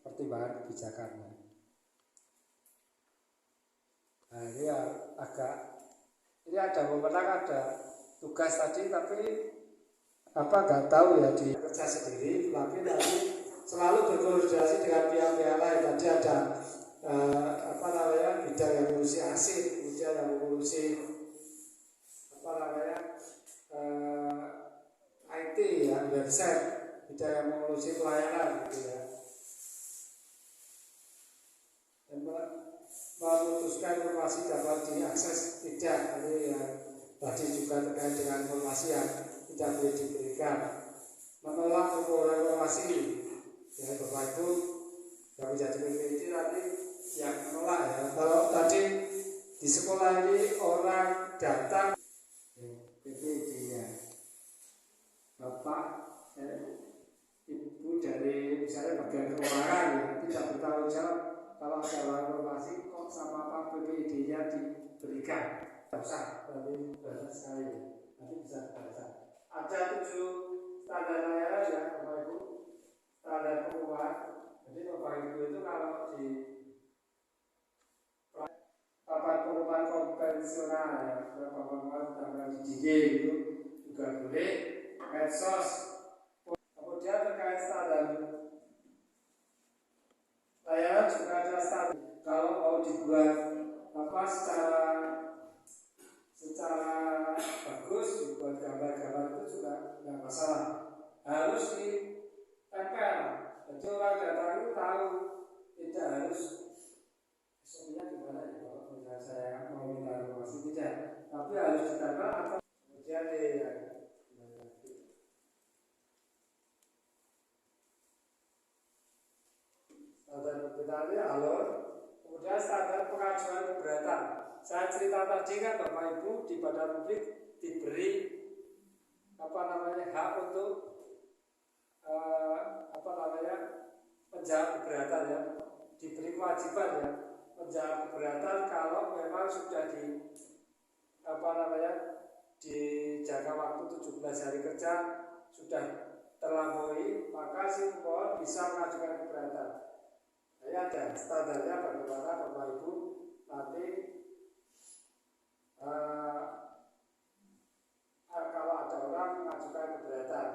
pertimbangan kebijakannya. Nah ini ya ini ada wewenang, ada tugas tadi, tapi nggak tahu ya di kerja sendiri, tapi nanti selalu berkoordinasi dengan pihak-pihak lain. Tadi ada bidang yang mengurusi asing, kemudian yang mengurusi IT ya, website, bidang yang mengurusi pelayanan gitu ya. Dan memutuskan informasi dapat diakses tidak, ini ya. Tadi juga terkait dengan informasi yang tidak boleh diberikan, menolak permohonan informasi ya Bapak Ibu yang menjadi PPID nanti yang menolak ya. Kalau tadi di sekolah ini orang datang PPID-nya Bapak Ibu dari misalnya bagian keuangan ya, tidak bertanggung jawab kalau ada informasi kok sama Pak PPID-nya diberikan. Usah, tapi bahasa sekali nanti bisa bahasa. Ada 7 standar layanan ya Bapak Ibu, standar keuangan. Jadi Bapak Ibu konvensional ya, pemahaman tentang dididik itu juga boleh. Medsos, kemudian terkait standar layanan juga ada standar. Kalau mau dibuat secara bagus, dibuat gambar-gambar itu juga nggak masalah. Harus ditempel, jadi orang datang itu tahu, tidak harus sebenarnya gimana ya kalau misalnya saya mau minta informasi tidak, tapi harus ditempel atau kemudian standar kebenaran alur, kemudian standar pengajuan keberatan. Saya cerita tadi kan Bapak Ibu di badan publik diberi hak untuk menjawab keberatan ya, diberi kewajiban ya menjawab keberatan kalau memang sudah di jangka waktu 17 hari kerja sudah terlampaui, maka si pemohon bisa mengajukan keberatan. Nah, ada standarnya bagaimana Bapak Ibu nanti kalau ada orang mengajukan keberatan.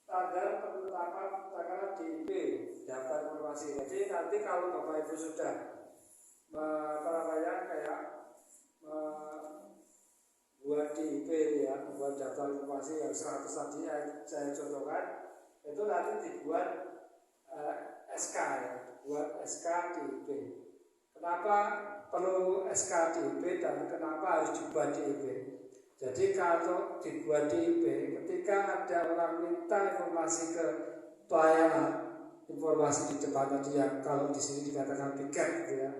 Standar penetapan tanggal DIP daftar informasi. Jadi nanti kalau Bapak Ibu sudah buat DIP ya, membuat daftar informasi yang 100 tadi saya contohkan, itu nanti dibuat SK ya, buat SK DIP. Kenapa perlu SK DIP dan kenapa harus dibuat DIP? Jadi kalau dibuat DIP, ketika ada orang minta informasi ke pelayanan, informasi di depan tadi yang kalau di sini dikatakan piket gitu ya,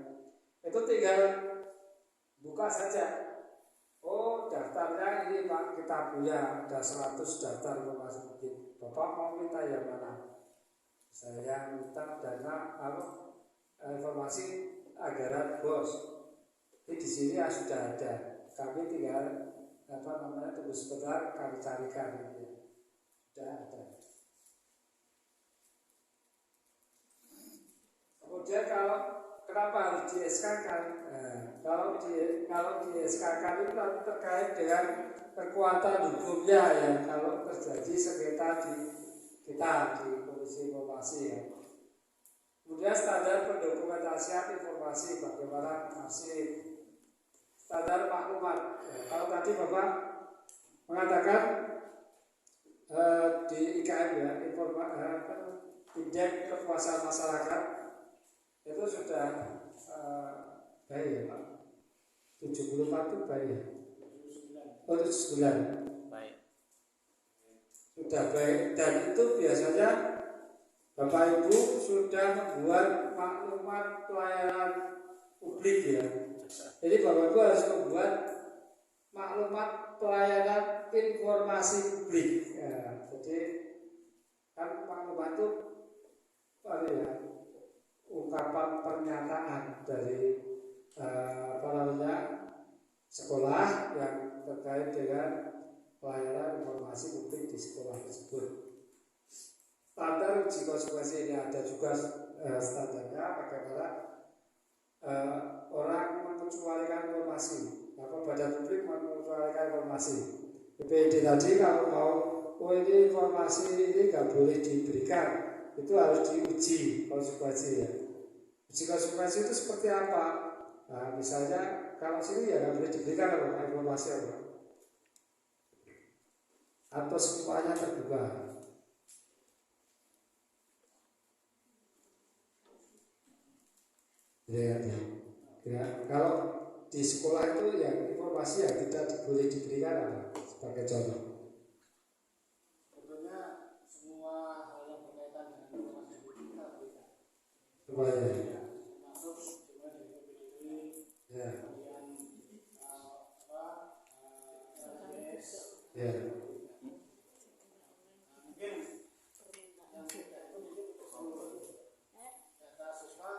itu tinggal buka saja. Oh, daftarnya ini Pak, kita punya ada 100 daftar informasi publik. Bapak mau minta yang mana? Saya minta dana informasi anggaran BOS. Ini di sini ya sudah ada. Kami tinggal tunggu sebentar, kami carikan gitu ya. Sudah ada. Kemudian kalau kenapa harus di SK-kan? Kalau di SK-kan itu nanti terkait dengan kekuatan hukumnya ya. Kalau terjadi sengketa di kita di Komisi Informasi ya. Kemudian standar pendokumentasian informasi bagaimana arsip, standar maklumat. Kalau tadi Bapak mengatakan di IKM ya, indeks kepuasan masyarakat itu sudah baik ya Pak. 74 itu baik ya. Oh 79. Baik. Sudah baik dan itu biasanya Bapak Ibu sudah membuat maklumat pelayanan publik ya. Jadi Bapak Ibu harus membuat maklumat pelayanan informasi publik. Ya, jadi kan maklumat itu ungkapan pernyataan dari sekolah yang terkait dengan pelayanan informasi publik di sekolah tersebut. Standar uji konsekuensi ini ada juga standarnya bagaimana orang mengecualikan informasi, badan publik mengecualikan informasi. BPD tadi kalau mau ini informasi ini nggak boleh diberikan, itu harus diuji konsekuensi ya. Uji konsekuensi itu seperti apa? Nah, misalnya kalau sini ya nggak boleh diberikan informasi apa, atau semuanya terbuka. Ya. Kalau di sekolah itu ya informasi yang tidak boleh diberikan apa sebagai contoh. Tentunya semua hal yang berkaitan dengan informasi kita berikan. Termasuk juga dari PPDB, kemudian LPS. Ya. Mungkin yang tidak itu mungkin data siswa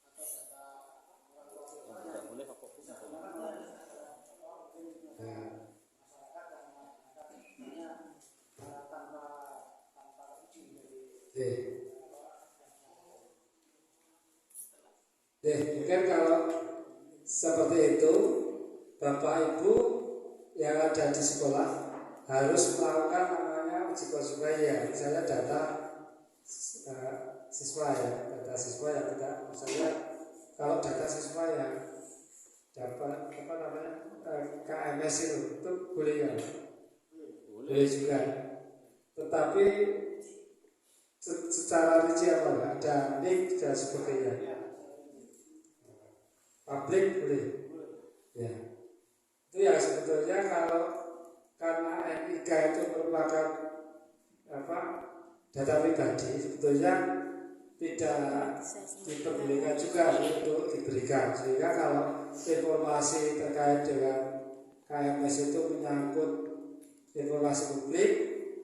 atau data orang tua siswa yang boleh apa pun. masyarakat dan masyarakat sebenarnya tanpa izin dari mungkin kalau seperti Bapak Ibu yang ada di sekolah harus melakukan namanya uji konsultasi, misalnya data siswa data siswa yang tidak, misalnya kalau data siswa yang dapat apa namanya KMS itu boleh ya, boleh juga, tetapi secara rinci apa ada link dan sebagainya. Publik boleh, ya. Itu yang sebetulnya kalau karena NIK itu merupakan data pribadi, sebetulnya tidak diperbolehkan juga untuk diberikan, sehingga kalau informasi terkait dengan KMS itu menyangkut informasi publik,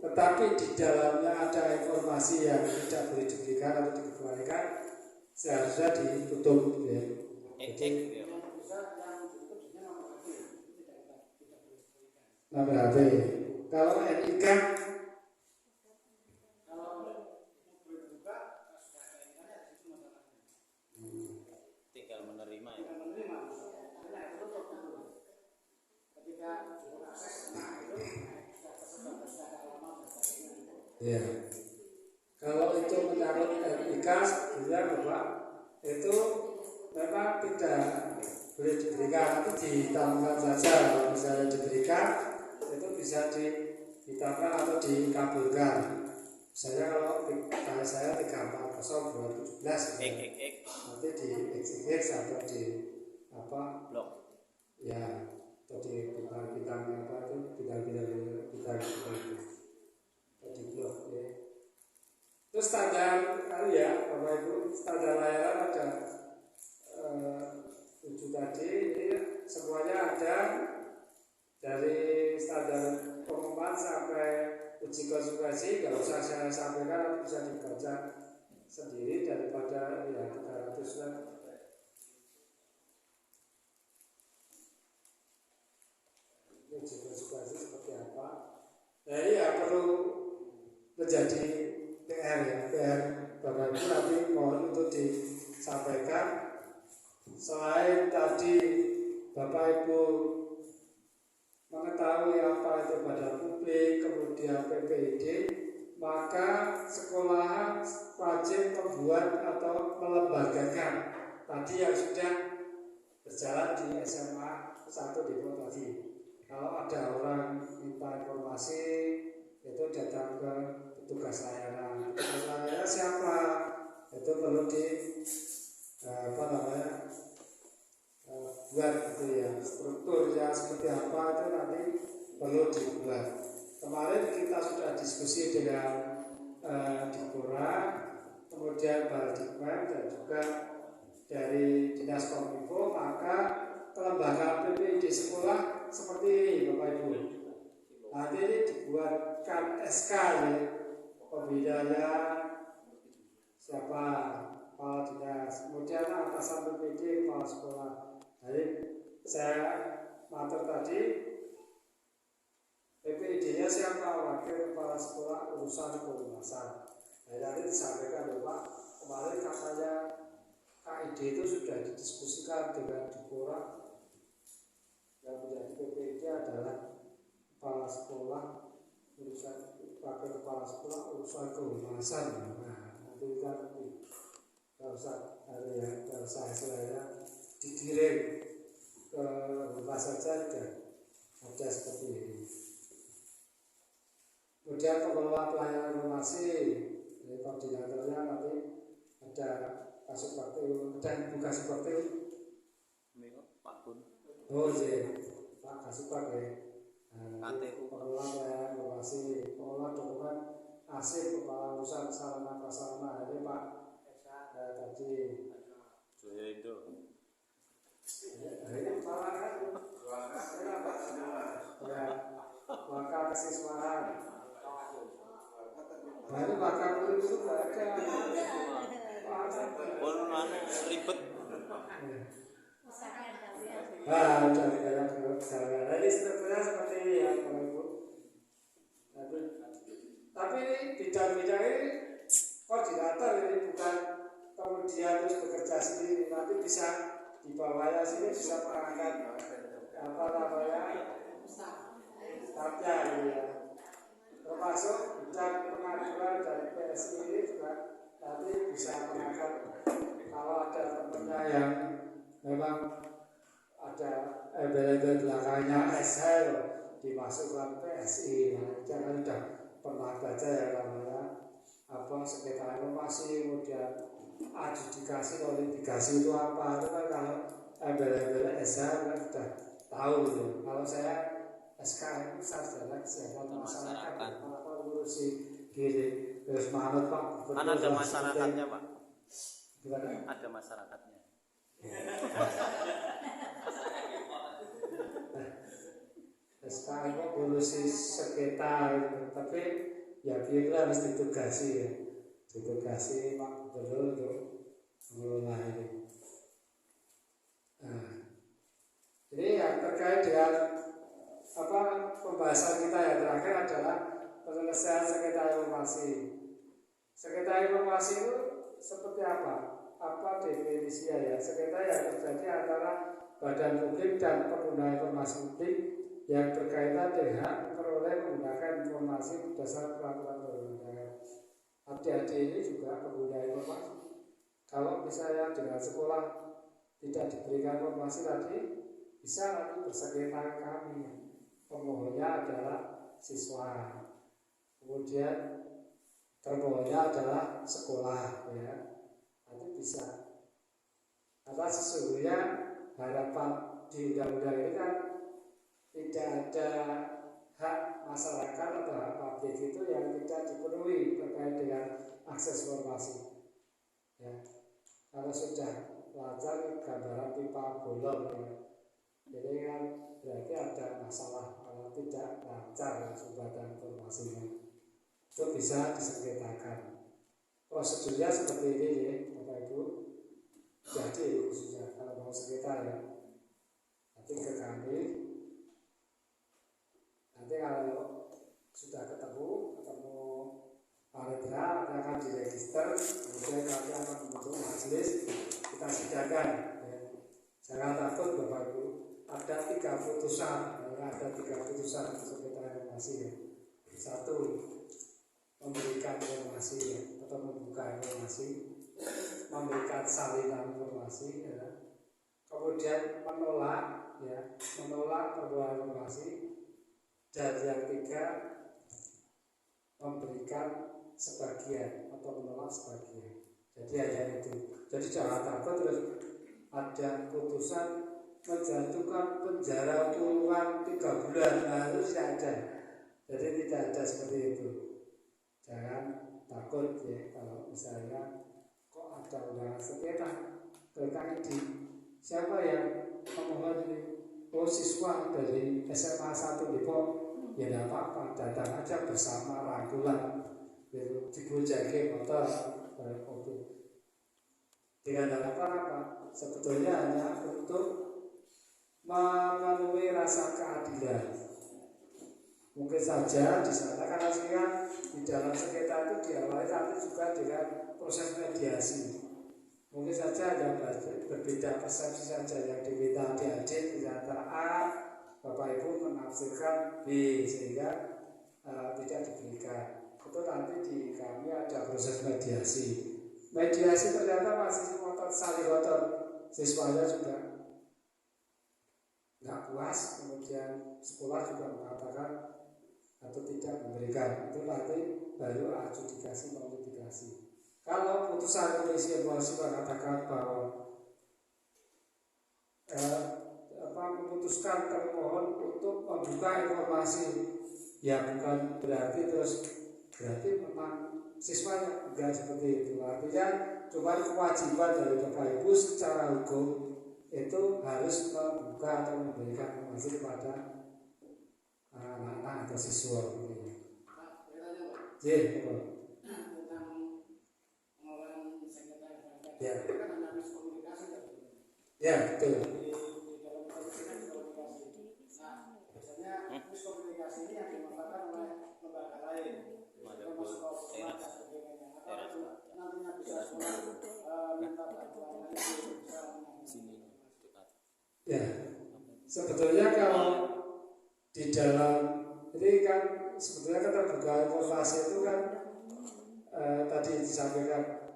tetapi di dalamnya ada informasi yang tidak boleh diberikan atau dikembalikan, seharusnya ditutup, ya. Jadi nomor HP. Kalau NIK tinggal menerima ya. Ya. Kalau itu menyangkut NIK, sebenarnya Bapak itu memang tidak boleh diberikan, tapi ditambahkan saja. Kalau misalnya diberikan, itu bisa ditambah atau dikabulkan. Misalnya kalau saya 340 2017 nanti di XX atau di blok, ya, atau di bintang apa itu bintang itu di blok, ya. Terus standar ya Bapak Ibu, standar layanan ada 7 tadi, ini semuanya ada dari standar pengumuman sampai uji konsultasi. Nggak usah saya sampaikan, bisa dibaca sendiri daripada ya 300 lah. Uji konsultasi seperti apa? Nah ini ya perlu menjadi PR Bapak Ibu, nanti mohon untuk disampaikan. Selain tadi Bapak Ibu mengetahui apa itu badan publik, kemudian PPID, maka sekolah wajib membuat atau melembagakan tadi yang sudah berjalan di SMA 1 Depok tadi. Kalau ada orang minta informasi, itu datang ke petugas layanan. Petugas layanan siapa? Itu perlu buat gitu ya, strukturnya seperti apa itu nanti perlu dibuat. Kemarin kita sudah diskusi dengan Dikora, kemudian Baldikmen dan juga dari Dinas Kominfo, maka kelembagaan PPID sekolah seperti ini Bapak Ibu. Nanti ini dibuatkan SK ya, pembinanya siapa, kepala dinas, kemudian atasan PPID kepala sekolah. Jadi saya matur tadi PPID-nya siapa, wakil kepala sekolah urusan pelunasan. Nah, nanti disampaikan Bapak, kemarin katanya KID itu sudah didiskusikan dengan Dikora, yang menjadi PPID adalah kepala sekolah urusan, wakil kepala sekolah urusan kehumasan. Nah, nanti kan kalau usah istilahnya dikirim ke rumah saja ada seperti ini. Kemudian pengelola pelayanan informasi, koordinatornya nanti ada Kasubagil, dan Ibu Kasubagil. Pak Bun. Oh iya, Pak Kasubagil. Pengelola pelayanan informasi, pengelola dokumen arsip, kepala urusan sarana prasarana, ini Pak tadi. Joyoindo. Ini kepala kan? Ya, bakal kesiswaan. Baru bakal itu ada. Ribet. Udah banyak kesalahan. Jadi strukturnya seperti ini ya, Bapak Ibu. Tapi ini bidang-bidang ini koordinator, ini bukan kemudian terus bekerja sendiri, nanti bisa di bawahnya sini bisa perangkat apa namanya staffnya gitu ya. Termasuk bidang pengaduan dari PSI ini juga nanti bisa mengangkat kalau ada temennya yang memang ada embel-embel belakangnya SH dimasukkan PSI. Nah, jangan sudah pernah baca ya namanya apa sengketa informasi, kemudian adjudikasi, litigasi itu apa, itu kan kalau embel-embel SH kan sudah tahu gitu. Kalau saya SK itu sarjana kesehatan masyarakat, apa ngurusi gini terus manut Pak. Kan ada masyarakatnya Pak. Gimana? Ada masyarakatnya. SK itu ngurusi sengketa gitu. Tapi ya kita harus ditugasi ya, ditugasi Pak Gubernur untuk mengelola ini. Nah, ini yang terkait dengan apa pembahasan kita yang terakhir adalah penyelesaian sengketa informasi. Sengketa informasi itu seperti apa? Apa definisinya ya? Sengketa yang terjadi antara badan publik dan pengguna informasi publik yang berkaitan dengan hak memperoleh menggunakan informasi berdasar peraturan perundang-undangan. Adik-adik ini juga pengguna informasi. Kalau misalnya dengan sekolah tidak diberikan informasi tadi, bisa nanti bersengketa ke kami. Pemohonnya adalah siswa, kemudian termohonnya adalah sekolah, ya. Nanti bisa. Karena sesungguhnya harapan di undang-undang ini kan tidak ada hak masyarakat atau hak publik itu yang tidak dipenuhi terkait dengan akses informasi. Ya. Kalau sudah lancar gambaran pipa bolong, ya. Jadi kan berarti ada masalah kalau tidak lancar sumbatan informasinya. Itu bisa disengketakan. Prosedurnya seperti ini ya, Bapak Ibu. Jadi khususnya kalau mau sengketa ya, nanti ke kami. Nanti kalau sudah ketemu panitera akan diregister, kemudian kami akan membentuk majelis, kita sidangkan. Ya. Jangan takut Bapak Ibu. Ada 3 putusan, ada 3 putusan sengketa informasi ya. 1, memberikan informasi ya, atau membuka informasi, memberikan salinan informasi ya. Kemudian menolak ya, menolak perbuatan informasi. Dan yang 3, memberikan sebagian atau menolak sebagian. Jadi hanya itu. Jadi jangan takut terus ada putusan menjatuhkan penjara kurungan 3 bulan, nah itu tidak ada. Jadi tidak ada seperti itu. Jangan takut ya kalau misalnya kok ada undangan sengketa terkait di siapa yang memohon ini? Oh siswa dari SMA 1 Depok, ya tidak apa-apa, datang aja bersama rangkulan, digojeki motor, mobil. Tidak ada apa-apa. Sebetulnya hanya untuk memenuhi rasa keadilan. Mungkin saja di sana karena di dalam sengketa itu diawali nanti juga dengan proses mediasi. Mungkin saja ada berbeda persepsi saja yang diminta adik-adik di antara A, Bapak Ibu menafsirkan B sehingga tidak diberikan. Itu nanti di kami ada proses mediasi. Mediasi ternyata masih ngotot saling ngotot, siswanya juga nggak puas, kemudian sekolah juga mengatakan atau tidak memberikan. Itu nanti baru adjudikasi non litigasi. Kalau putusan komisi evaluasi mengatakan bahwa memutuskan termohon untuk membuka informasi, ya bukan berarti memang siswanya enggak seperti itu. Artinya cuma kewajiban dari Bapak Ibu secara hukum itu harus membuka atau memberikan informasi kepada anak-anak atau siswa. Jadi, ya, ya betul. Biasanya miskomunikasi ini yang dimanfaatkan oleh lembaga lain, termasuk sekolah dan sebagainya. Apakah nantinya bisa minta bantuan lain bisa sini dekat. Ya, sebetulnya kalau di dalam ini kan sebetulnya keterbukaan informasi itu kan tadi disampaikan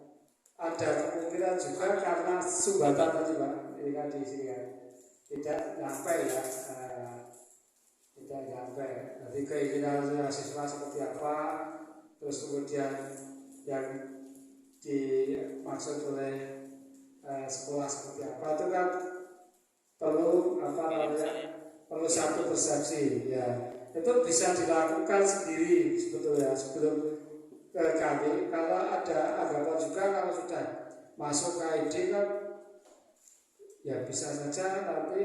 ada kemungkinan juga karena sumbatan tadi Pak, ini kan di sini kan tidak nyampe ya, tidak nyampe. Jadi keinginan siswa seperti apa, terus kemudian yang dimaksud oleh sekolah seperti apa itu kan perlu perlu satu persepsi ya. Itu bisa dilakukan sendiri sebetulnya sebelum ke kami. Kalau ada anggapan juga kalau sudah masuk KID kan ya bisa saja nanti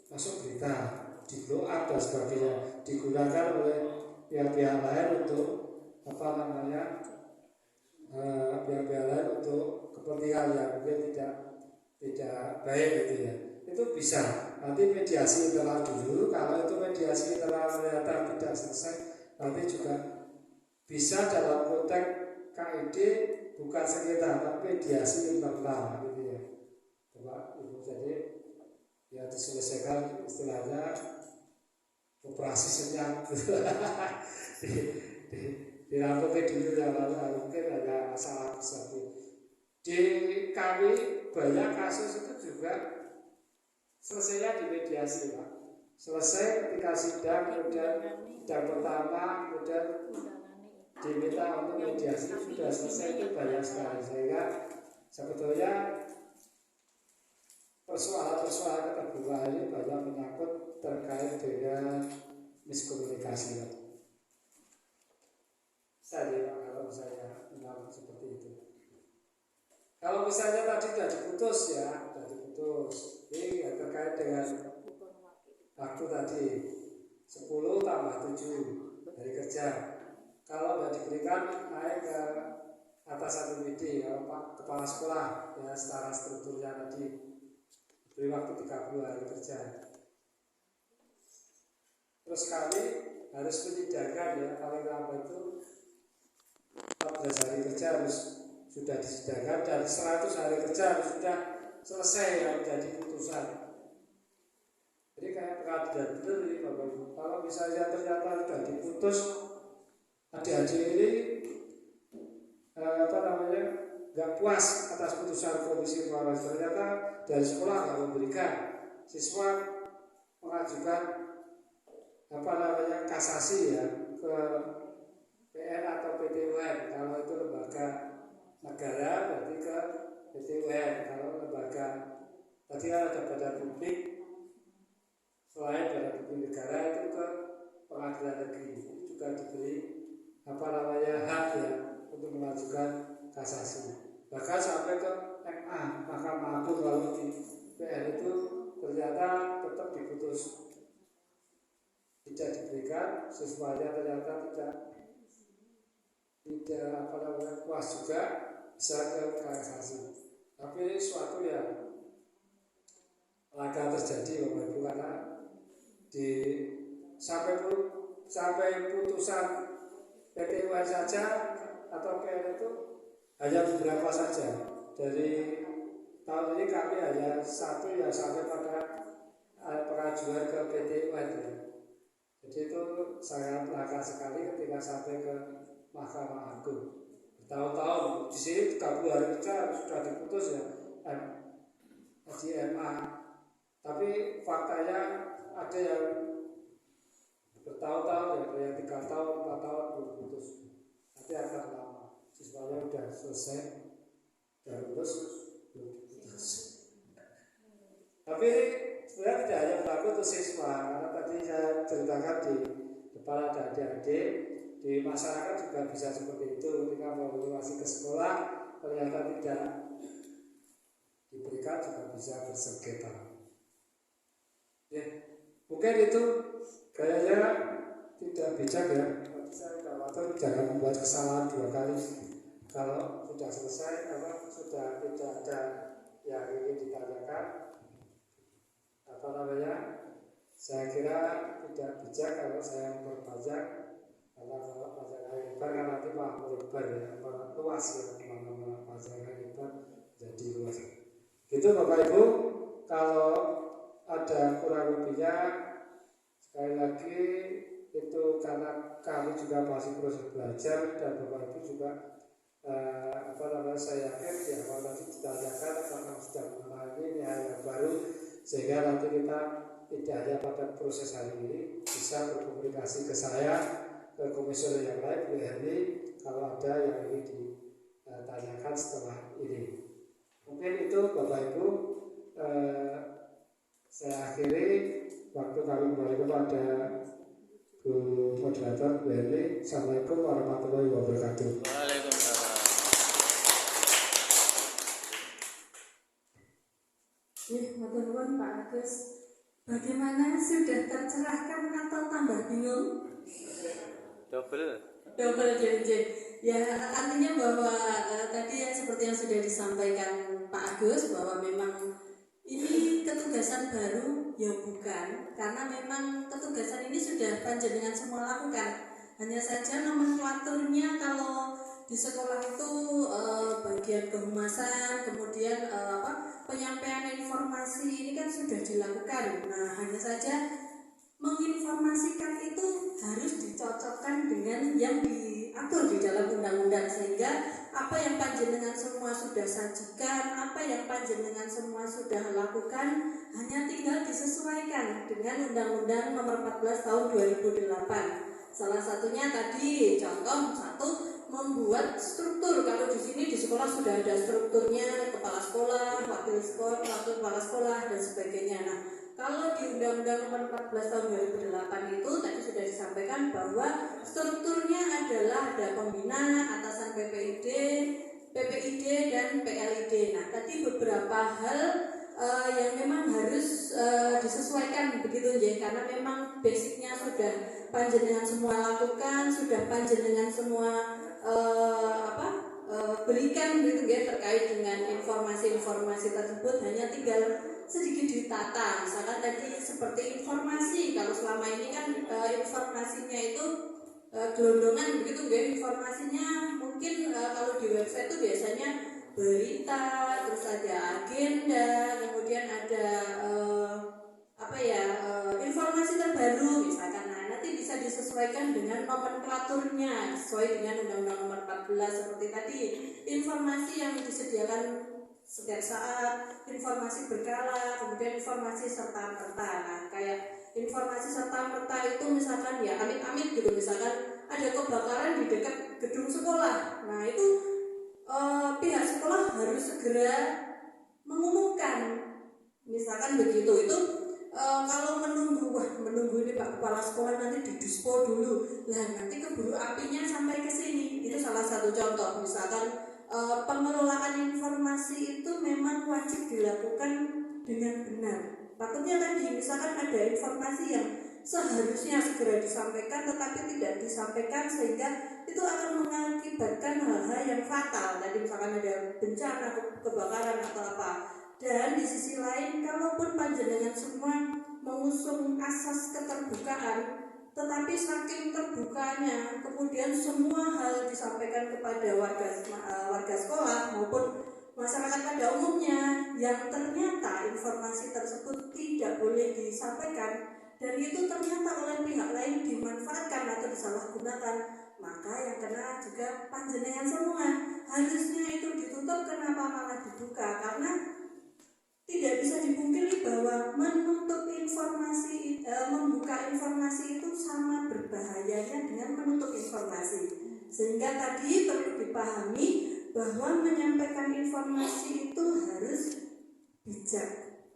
masuk berita di blow up dan sebagainya, digunakan oleh pihak-pihak lain untuk pihak-pihak lain untuk kepentingan yang mungkin tidak baik gitu ya. Itu bisa nanti mediasi internal dulu. Kalau itu mediasi internal ternyata tidak selesai, nanti juga bisa dalam konteks KID bukan sengketa tapi mediasi internal gitu ya Bapak Ibu. Jadi ya diselesaikan istilahnya operasi senyap dirangkuti dulu ya, mungkin ada masalah seperti di kami banyak kasus itu juga selesainya di mediasi Pak. Selesai ketika sidang, kemudian sidang pertama, kemudian diminta untuk mediasi sudah selesai itu banyak sekali. Sehingga sebetulnya persoalan-persoalan keterbukaan ini banyak menyangkut terkait dengan miskomunikasi. Saya kalau saya menangkap seperti itu. Kalau misalnya tadi sudah diputus ya, sudah diputus. Ini terkait dengan waktu tadi 10 tambah 7 hari kerja. Kalau sudah diberikan naik ke atas 1 PD, kalau Pak Kepala Sekolah ya secara strukturnya tadi beri waktu 30 hari kerja. Terus kami harus menyediakan ya paling lambat itu 14 hari kerja harus sudah disediakan dan 100 hari kerja harus sudah selesai yang menjadi putusan. Jadi kayak pengadilan betul ini Bapak Ibu. Kalau misalnya ternyata sudah diputus adik-adik ini nggak puas atas putusan komisi pengawas, ternyata dari sekolah nggak memberikan, siswa mengajukan kasasi ya ke PN atau PT UN. Kalau itu lembaga negara berarti ke PT UN. Kalau lembaga tadi ada badan publik selain badan publik negara itu ke pengadilan negeri, itu juga diberi hak ya untuk mengajukan kasasi. Bahkan sampai ke MA, Mahkamah Agung. Kalau di PN itu ternyata tetap diputus, tidak diberikan, siswanya ternyata tidak puas juga, bisa ke kasasi. Tapi ini suatu yang langka terjadi Bapak Ibu, karena sampai putusan PT UN saja atau PN itu hanya beberapa saja. Dari tahun ini kami hanya satu yang sampai pada pengajuan ke PT UN ya. Jadi itu sangat langka sekali ketika sampai ke Mahkamah Agung. Bertahun-tahun di sini 30 hari kerja sudah diputus ya di MA. Tapi faktanya ada yang bertahun-tahun ya, yang 3 tahun, 4 tahun belum putus. Nanti akan lama. Siswanya sudah selesai dan lulus belum putus. Tapi sebenarnya tidak hanya berlaku untuk siswa, karena tadi saya ceritakan di depan ada adik-adik, di masyarakat juga bisa seperti itu. Ketika mau masih ke sekolah ternyata tidak diberikan, juga bisa bersengketa. Ya, mungkin itu kayaknya tidak bijak ya. Saya khawatir jangan membuat kesalahan 2 kali. Kalau sudah selesai, sudah tidak ada yang ingin ditanyakan, saya kira tidak bijak kalau saya memperpanjang, karena kalau panjangan lebar kan nanti malah melebar ya, luas ya, kemana-mana panjangan lebar jadi luas. Gitu Bapak Ibu, kalau ada kurang lebihnya. Sekali lagi itu karena kami juga masih proses belajar dan Bapak Ibu juga saya yakin di awal nanti ditanyakan karena sudah mengalami hal yang baru, sehingga nanti kita tidak hanya pada proses hari ini bisa berkomunikasi ke saya, ke komisioner yang lain, Bu Herni, kalau ada yang ingin ditanyakan setelah ini. Mungkin itu Bapak Ibu, saya akhiri. Waktu kami kembali kepada Bu Moderator Bu Herni. Assalamualaikum warahmatullahi wabarakatuh. Waalaikumsalam. Matur nuwun Pak Agus. Bagaimana, sudah tercerahkan atau tambah bingung? Double JJ. Ya, artinya bahwa tadi yang seperti yang sudah disampaikan Pak Agus, bahwa memang ini ketugasan baru, ya bukan, karena memang ketugasan ini sudah panjenengan semua lakukan. Hanya saja nomenklaturnya kalau di sekolah itu bagian kehumasan, kemudian penyampaian informasi ini kan sudah dilakukan. Nah, hanya saja menginformasikan itu harus dicocokkan dengan yang diatur di dalam undang-undang, sehingga apa yang panjenengan semua sudah sajikan, apa yang panjenengan semua sudah lakukan, hanya tinggal disesuaikan dengan Undang-Undang Nomor 14 Tahun 2008. Salah satunya tadi contoh satu, membuat struktur. Kalau di sini di sekolah sudah ada strukturnya, kepala sekolah, wakil kepala sekolah dan sebagainya. Nah, kalau di Undang-Undang Nomor 14 Tahun 2008 itu tadi sudah disampaikan bahwa strukturnya adalah ada pembina, atasan PPID dan PLID. Nah, tadi beberapa hal yang memang harus disesuaikan begitu ya, karena memang basicnya sudah panjenengan semua lakukan, sudah panjenengan semua berikan gitu ya, terkait dengan informasi-informasi tersebut, hanya tinggal sedikit ditata. Misalkan tadi seperti informasi, kalau selama ini kan informasinya itu gelondongan begitu ya, informasinya mungkin kalau di website itu biasanya berita, terus ada agenda, kemudian ada informasi terbaru misalkan. Nah, nanti bisa disesuaikan dengan nomenklaturnya sesuai dengan Undang-Undang Nomor 14 seperti tadi, informasi yang disediakan setiap saat, informasi berkala, kemudian informasi serta-merta. Nah, kayak informasi serta-merta itu misalkan ya amit-amit gitu, misalkan ada kebakaran di dekat gedung sekolah. Nah, itu pihak sekolah harus segera mengumumkan, misalkan begitu. Itu kalau menunggu ini Pak Kepala Sekolah nanti didispo dulu, lah nanti keburu apinya sampai ke sini. Itu salah satu contoh. Misalkan pengelolaan informasi itu memang wajib dilakukan dengan benar. Takutnya tadi misalkan ada informasi yang seharusnya segera disampaikan tetapi tidak disampaikan, sehingga itu akan mengakibatkan hal-hal yang fatal. Tadi misalkan ada bencana, kebakaran atau apa. Dan di sisi lain, kalaupun panjenengan semua mengusung asas keterbukaan, tetapi saking terbukanya kemudian semua hal disampaikan kepada warga sekolah maupun masyarakat pada umumnya, yang ternyata informasi tersebut tidak boleh disampaikan dan itu ternyata oleh pihak lain dimanfaatkan atau disalahgunakan, maka yang kena juga panjenengan semua. Harusnya itu ditutup, kenapa malah dibuka? Karena tidak bisa dipungkiri bahwa menutup informasi, membuka informasi itu sama berbahayanya dengan menutup informasi. Sehingga tadi perlu dipahami bahwa menyampaikan informasi itu harus bijak,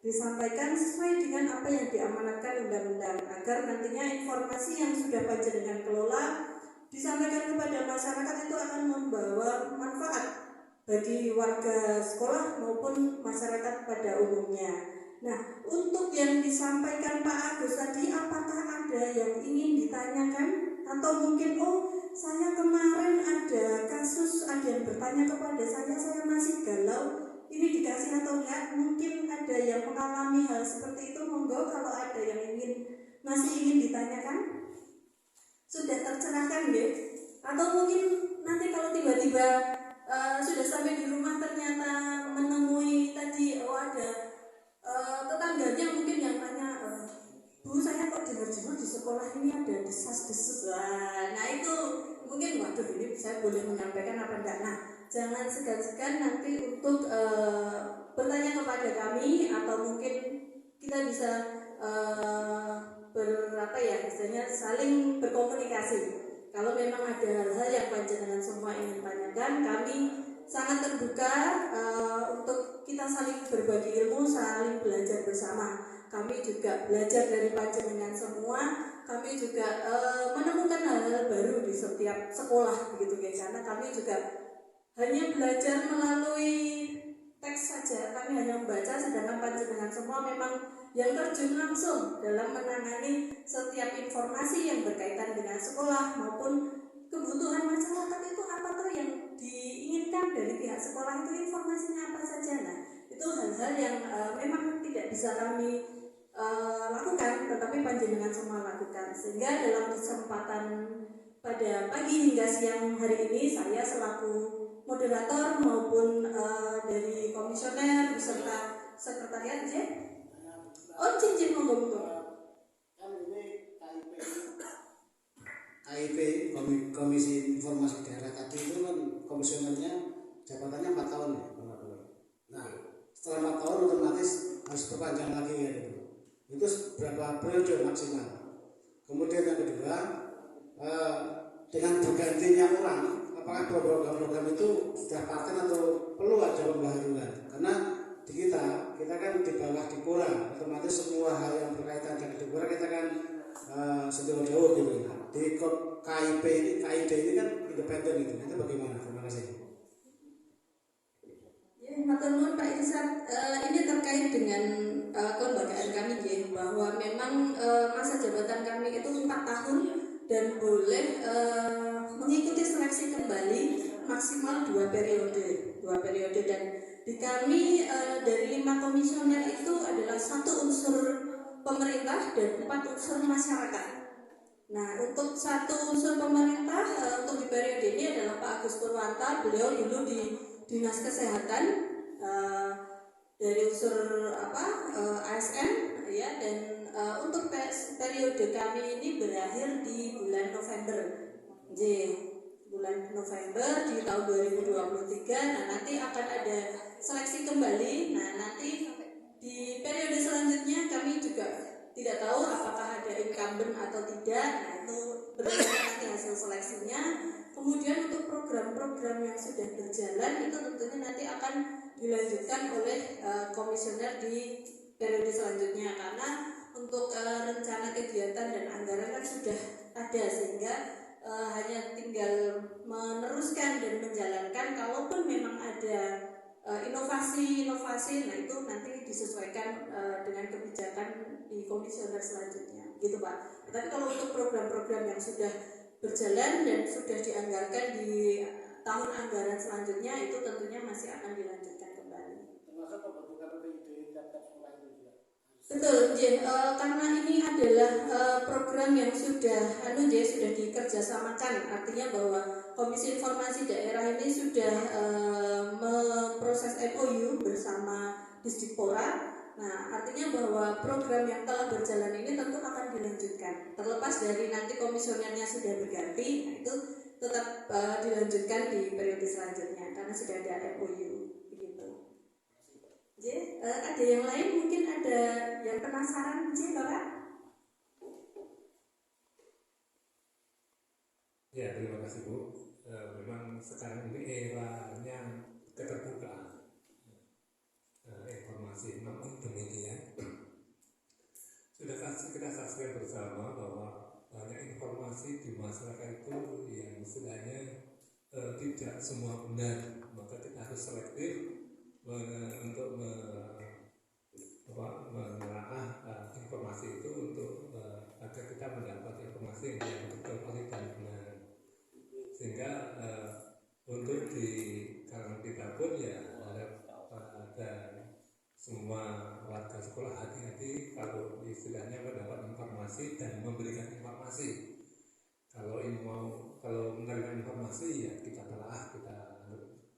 disampaikan sesuai dengan apa yang diamanatkan undang-undang, agar nantinya informasi yang sudah panjenengan kelola disampaikan kepada masyarakat itu akan membawa manfaat bagi warga sekolah maupun masyarakat pada umumnya. Nah, untuk yang disampaikan Pak Agus tadi, apakah ada yang ingin ditanyakan? Atau mungkin, saya kemarin ada kasus, ada yang bertanya kepada saya masih galau, ini dikasih atau enggak? Mungkin ada yang mengalami hal seperti itu, monggo kalau ada yang masih ingin ditanyakan. Sudah tercerahkan ya? Atau mungkin nanti kalau tiba-tiba sudah sampai di rumah ternyata menemui tadi ada tetangganya mungkin yang Bu, saya kok dengar-dengar di sekolah ini ada desas-desus. Nah itu mungkin waduh ini saya boleh menyampaikan apa enggak. Nah jangan segan-segan nanti untuk bertanya kepada kami, atau mungkin kita bisa misalnya saling berkomunikasi. Kalau memang ada hal-hal yang panjenengan semua ingin tanyakan, kami sangat terbuka untuk kita saling berbagi ilmu, saling belajar bersama. Kami juga belajar dari panjenengan semua. Kami juga menemukan hal-hal baru di setiap sekolah, begitu guys. Karena kami juga hanya belajar melalui teks saja, kami hanya membaca, sedangkan panjenengan semua memang yang terjun langsung dalam menangani setiap informasi yang berkaitan dengan sekolah maupun kebutuhan masyarakat. Itu apa tuh yang diinginkan dari pihak sekolah, itu informasinya apa saja. Nah itu hal-hal yang memang tidak bisa kami lakukan, tetapi panjenengan semua lakukan. Sehingga dalam kesempatan pada pagi hingga siang hari ini, saya selaku moderator maupun dari komisioner beserta sekretariat cincin monggo. Kan ini KIP, Komisi Informasi Daerah tadi itu kan komisionernya jabatannya 4 tahun ya. Nah setelah 4 tahun otomatis harus perpanjang lagi ya gitu. Itu berapa periode maksimal. Kemudian yang kedua, dengan bergantinya orang, apakah program-program itu sudah paten atau perlu ada pembaharuan? Karena di kita kan di bawah Dipora, otomatis semua hal yang berkaitan dengan Dipora kita kan setiap jauh gitu. Di KIP ini, KID ini kan independen itu bagaimana? Terima kasih. Matur nuwun Pak Irsad, ini terkait dengan kelembagaan kami ya, bahwa memang masa jabatan kami itu 4 tahun dan boleh mengikuti seleksi kembali maksimal 2 periode dan di kami dari 5 komisioner itu adalah 1 unsur pemerintah dan 4 unsur masyarakat. Nah untuk 1 unsur pemerintah untuk di periode ini adalah Pak Agus Purwanta, beliau dulu di Dinas Kesehatan dari unsur ASN ya, dan untuk periode kami ini berakhir di bulan November. Bulan November di tahun 2023. Nah nanti akan ada seleksi kembali. Nah nanti di periode selanjutnya kami juga tidak tahu apakah ada incumbent atau tidak. Nah itu berdasarkan nanti hasil seleksinya. Kemudian untuk program-program yang sudah berjalan itu tentunya nanti akan dilanjutkan oleh komisioner di periode selanjutnya, karena untuk rencana kegiatan dan anggaran kan sudah ada, sehingga hanya tinggal meneruskan dan menjalankan. Kalaupun memang ada inovasi-inovasi, nah itu nanti disesuaikan dengan kebijakan di komisioner selanjutnya, gitu Pak. Tapi kalau untuk program-program yang sudah berjalan dan sudah dianggarkan di tahun anggaran selanjutnya, itu tentunya masih akan dilanjutkan kembali. Termasuk pembentukan PID tiap-tiap sekolah itu juga. Betul, karena ini adalah program yang sudah dikerjasamakan, artinya bahwa Komisi Informasi Daerah ini sudah memproses MOU bersama Disdipora. Nah, artinya bahwa program yang telah berjalan ini tentu akan dilanjutkan. Terlepas dari nanti komisionernya sudah berganti, nah itu tetap dilanjutkan di periode selanjutnya karena sudah ada MOU begitu. Ada yang lain, mungkin ada yang penasaran, Bapak? Ya, terima kasih Bu. Memang sekarang ini eranya keterbukaan informasi, namun demikian sudah kita saksikan bersama bahwa banyak informasi di masyarakat itu yang istilahnya tidak semua benar, maka kita harus selektif untuk menelaah informasi itu untuk agar kita mendapat informasi yang betul dan benar, sehingga untuk di kalangan kita pun ya ada semua warga sekolah hati-hati kalau istilahnya mendapat informasi dan memberikan informasi. Kalau menerima informasi ya kita telah, kita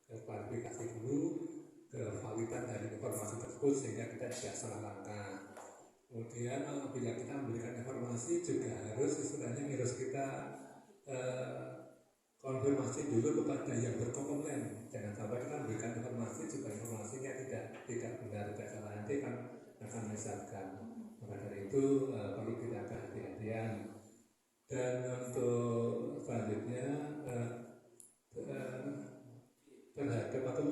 klarifikasi dulu kevalidan dari informasi tersebut sehingga kita tidak salah langkah. Kemudian bila kita memberikan informasi juga harus istilahnya harus kita konfirmasi dulu kepada yang berkompeten. Jangan sampai kita memberikan informasi juga informasinya tidak benar, tidak salah, nanti akan menyesatkan. Maka dari itu perlu kita kehati-hatian. Dan untuk selanjutnya terhadap atau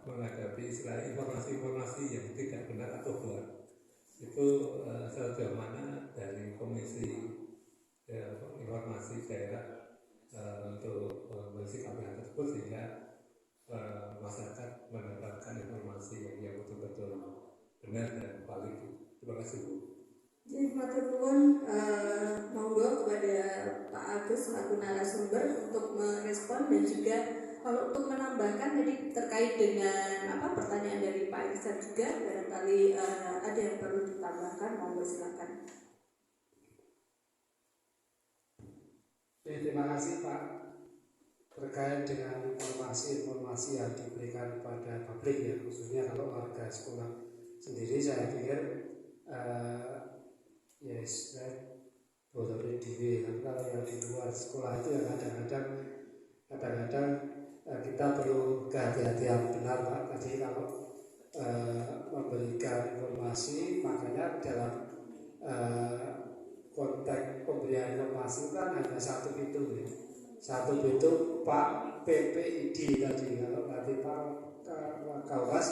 menghadapi istilah informasi-informasi yang tidak benar atau hoax itu sejauh mana dari Komisi Informasi Daerah untuk mensikapi hal tersebut sehingga masyarakat mendapatkan informasi yang betul-betul benar dan valid. Terima kasih Bu. Jadi matur nuwun, monggo kepada Pak Agus selaku narasumber untuk merespon dan juga kalau untuk menambahkan tadi terkait dengan pertanyaan dari Pak Irsa juga barangkali ada yang perlu ditambahkan, monggo silakan. Terima kasih Pak. Terkait dengan informasi-informasi yang diberikan kepada publik ya, khususnya kalau warga sekolah sendiri, saya pikir yes, boleh diri. Kalau yang di luar sekolah itu yang kadang-kadang kita perlu kehati-hatian benar Pak. Tadi kalau memberikan informasi, makanya dalam konteks pemberian informasi kan hanya satu pintu ya. Satu pintu Pak PPID tadi, kalau nanti Pak Wakawas,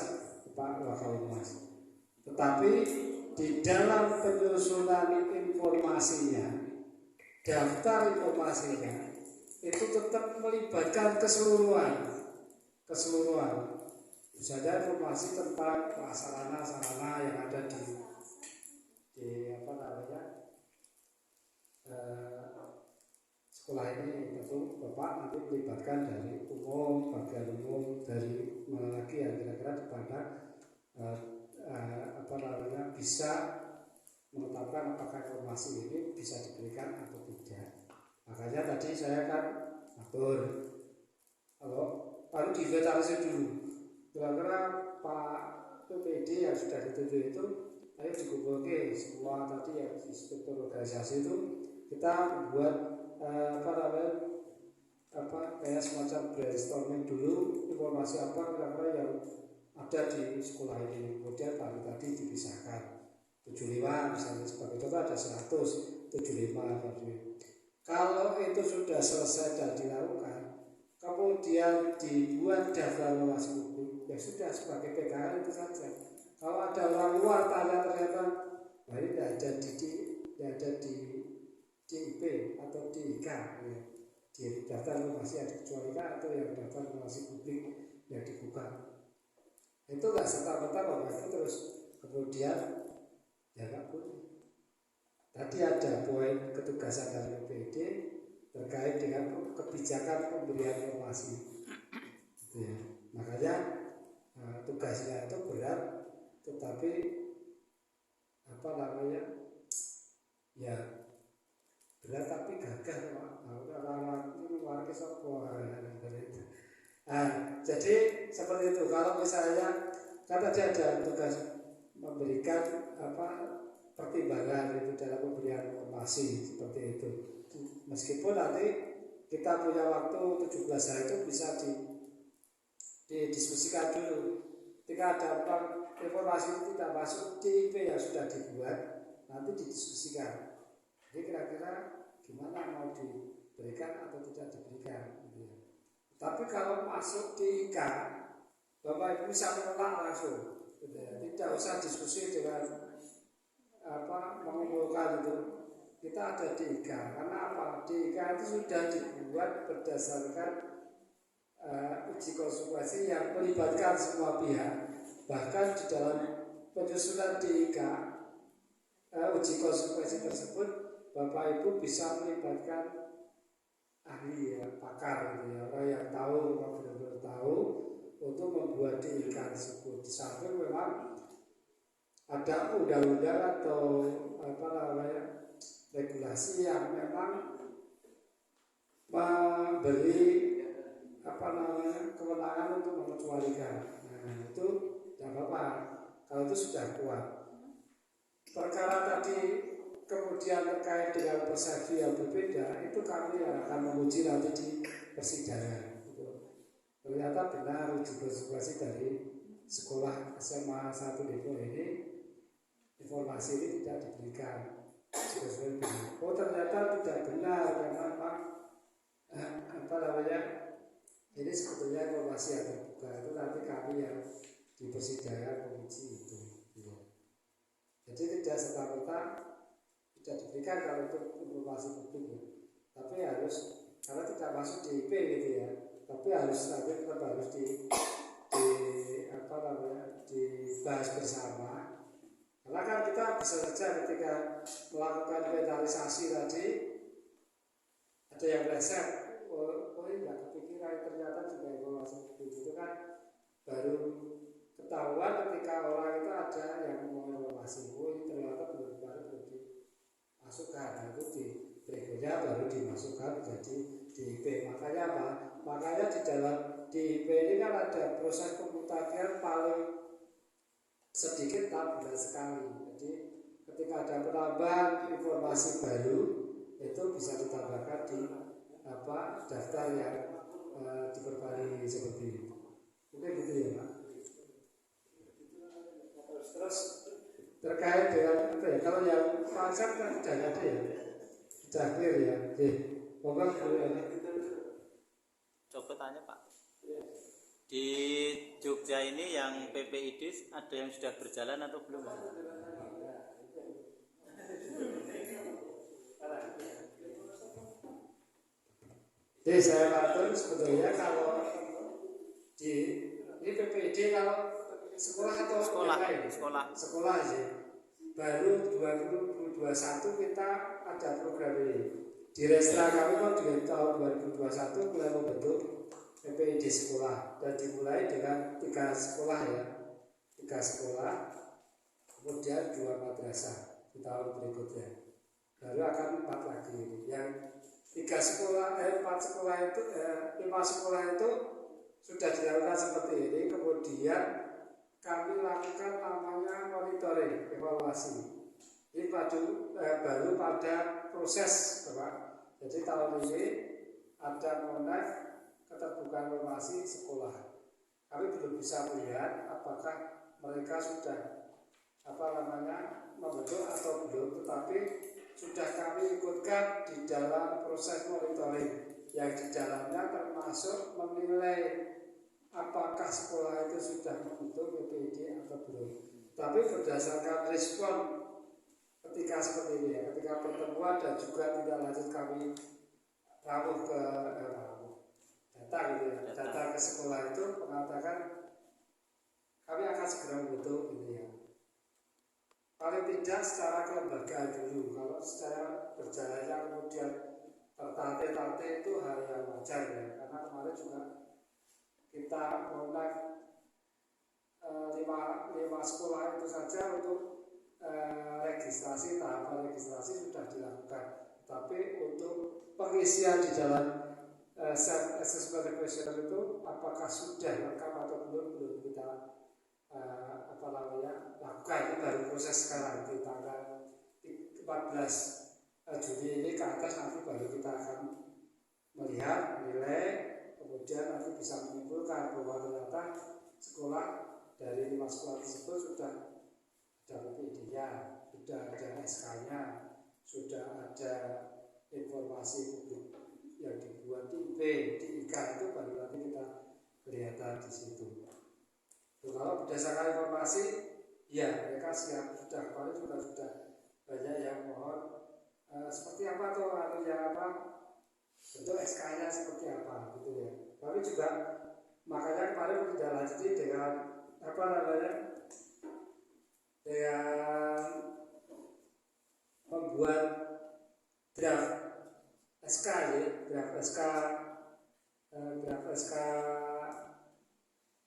Pak Wakawas. Tetapi di dalam penyusunan informasinya, daftar informasinya itu tetap melibatkan keseluruhan. Misalnya informasi tentang sarana yang ada di sekolah ini, tentu Bapak nanti melibatkan dari umum, bagian umum, dari mana lagi yang kira-kira dipandang bisa menetapkan apakah informasi ini bisa diberikan atau tidak. Makanya tadi saya kan atur kalau diverifikasi dulu, kira-kira Pak PPD yang sudah dituju itu ayo dikumpulkan semua tadi yang struktur organisasi itu, kita buat kayak semacam brainstorming dulu informasi apa kira-kira yang ada di sekolah ini, kemudian tadi dipisahkan 75 misalnya sebagai contoh ada 100, 75 tadi. Kalau itu sudah selesai dan dilakukan, kemudian dibuat daftar informasi publik, ya sudah sebagai PKN itu saja. Kalau ada orang luar tanya ternyata ini tidak ada di DIP atau DIK ya, di daftar informasi yang dikecualikan atau yang daftar informasi publik yang dibuka, itu nggak serta-merta bahwa itu terus kemudian ya nggak boleh. Tadi ada poin ketugasan dari PPD terkait dengan kebijakan pemberian informasi gitu ya. Makanya tugasnya itu berat, tetapi ya berat tapi gagah Pak. Jadi seperti itu. Kalau misalnya kan tadi ada tugas memberikan pertimbangan itu dalam pemberian informasi seperti itu. Meskipun nanti kita punya waktu 17 hari itu bisa didiskusikan dulu. Ketika ada informasi itu tidak masuk di IP yang sudah dibuat, nanti didiskusikan. Jadi kira-kira gimana mau diberikan atau tidak diberikan gitu ya. Tapi kalau masuk di IK, Bapak Ibu bisa menolak langsung gitu ya. Tidak usah diskusi dengan mengumpulkan itu. Kita ada di IK, karena apa? Di IK itu sudah dibuat berdasarkan uji konsekuensi yang melibatkan semua pihak. Bahkan di dalam penyusunan di IK, uji konsekuensi tersebut Bapak Ibu bisa melibatkan ahli ya, pakar gitu ya, orang yang tahu, orang benar-benar tahu untuk membuat DIK tersebut. Di samping memang ada undang-undang atau regulasi yang memang memberi kewenangan untuk mengecualikan. Nah itu tidak apa-apa kalau itu sudah kuat. perkara tadi kemudian terkait dengan persepsi yang berbeda, itu kami akan menguji nanti di persidangan. Ternyata benar uji konsultasi dari sekolah SMA 1 Depok ini, informasi ini tidak diberikan. Oh ternyata tidak benar, karena ini sebetulnya informasi yang terbuka. Itu nanti kami yang di persidangan menguji itu. Jadi tidak serta-merta tidak diberikan kalau itu informasi publik, tapi harus, karena tidak masuk di IP gitu ya, tapi harus nanti tetap harus dibahas bersama. Karena kan kita bisa saja ketika melakukan inventarisasi tadi ada yang meleset, nggak kepikiran, ternyata juga informasi publik itu kan baru ketahuan ketika orang itu ada yang mau informasi, ini ternyata belum dimasukkan, itu di berikutnya baru dimasukkan jadi DIP. Makanya apa? Makanya di dalam DIP ini kan ada proses pemutahiran paling sedikit 6 bulan sekali. Jadi ketika ada penambahan informasi baru itu bisa ditambahkan di daftar yang diperbarui seperti itu. Mungkin gitu ya Pak. Terus terkait dengan kalau yang konsep kan sudah ada ya, sudah clear ya. Monggo coba tanya Pak. Di Jogja ini yang PPID ada yang sudah berjalan atau belum? Jadi saya atur sebetulnya kalau di ini PPID kalau sekolah atau sekolah aja. Baru 2021 kita ada program ini. Di Restra kami kan di tahun 2021 mulai membentuk PPID sekolah dan dimulai dengan 3 sekolah ya, 3 sekolah, kemudian 2 madrasah di tahun berikutnya. Baru akan 4 lagi. Yang 4 sekolah itu 5 sekolah itu sudah dilakukan seperti ini, kemudian kami lakukan namanya monitoring, evaluasi. Ini baru pada proses, Bapak. Jadi tahun ini ada monek keterbukaan informasi sekolah. Kami belum bisa melihat apakah mereka sudah membentuk atau belum, tetapi sudah kami ikutkan di dalam proses monitoring yang di dalamnya termasuk menilai apakah sekolah itu sudah membentuk PPID atau belum. Tapi berdasarkan respon ketika seperti ini ya, ketika pertemuan dan juga tidak lanjut kami rawuh ke data gitu ya, data ke sekolah itu mengatakan kami akan segera membentuk gitu ya. Paling tidak secara kelembagaan dulu, kalau secara berjalannya kemudian tertate-tate itu hal yang wajar ya, karena kemarin juga kita mulai 5 sekolah itu saja untuk registrasi, tahapan registrasi sudah dilakukan, tapi untuk pengisian di dalam self assessment question itu apakah sudah lengkap atau belum kita lakukan. Itu baru proses sekarang di tanggal 14 Juni ini ke atas, nanti baru kita akan melihat, menilai, kemudian nanti bisa menyimpulkan bahwa ternyata sekolah dari 5 sekolah tersebut sudah ada PPID-nya, sudah ada SK-nya, sudah ada informasi publik yang dibuat di IP, di IK, itu baru nanti kita kelihatan di situ. Kalau berdasarkan informasi, ya mereka siap, sudah kemarin juga sudah banyak yang mohon seperti apa tuh yang bentuk SK-nya seperti apa gitu ya. Tapi juga makanya kemarin tidak lanjuti dengan dengan membuat draft SK ya, draft SK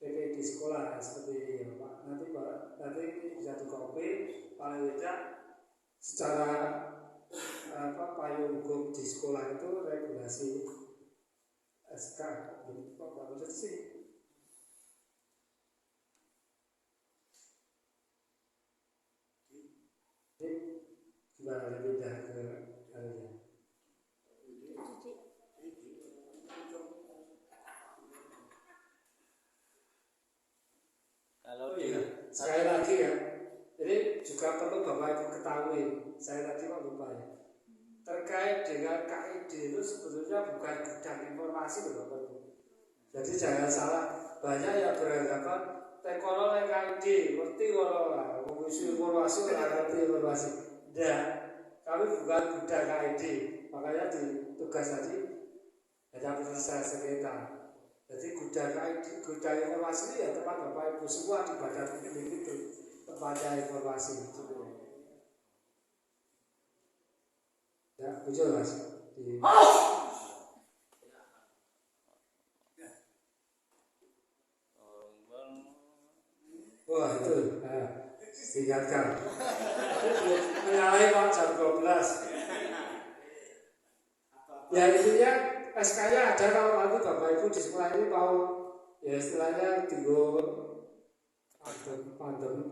PPID sekolah seperti ini ya Pak. Nanti ini bisa dikopi paling tidak secara payung hukum di sekolah itu regulasi SK apa sih? pindah ke area. Kalau Oh iya, sekali lagi ya, jadi juga perlu Bapak Ibu ketahui, saya tadi kok lupa ya, terkait dengan KID itu sebetulnya bukan gudang informasi loh Bapak Ibu. Jadi jangan salah, banyak yang beranggapan tekono yang KID, ngerti kalau mengisi informasi, ngerti informasi. Tidak, kami bukan gudang KID, makanya di tugas tadi ada penyelesaian sengketa. Jadi gudang informasi ini ya tempat Bapak Ibu semua di badan ini itu tempatnya informasi. Ya, betul Mas. Wah itu, diingatkan. Menyalahi Pak jam 12. Ya intinya SK-nya ada kalau nanti Bapak Ibu di sekolah ini mau ya istilahnya tinggal pandem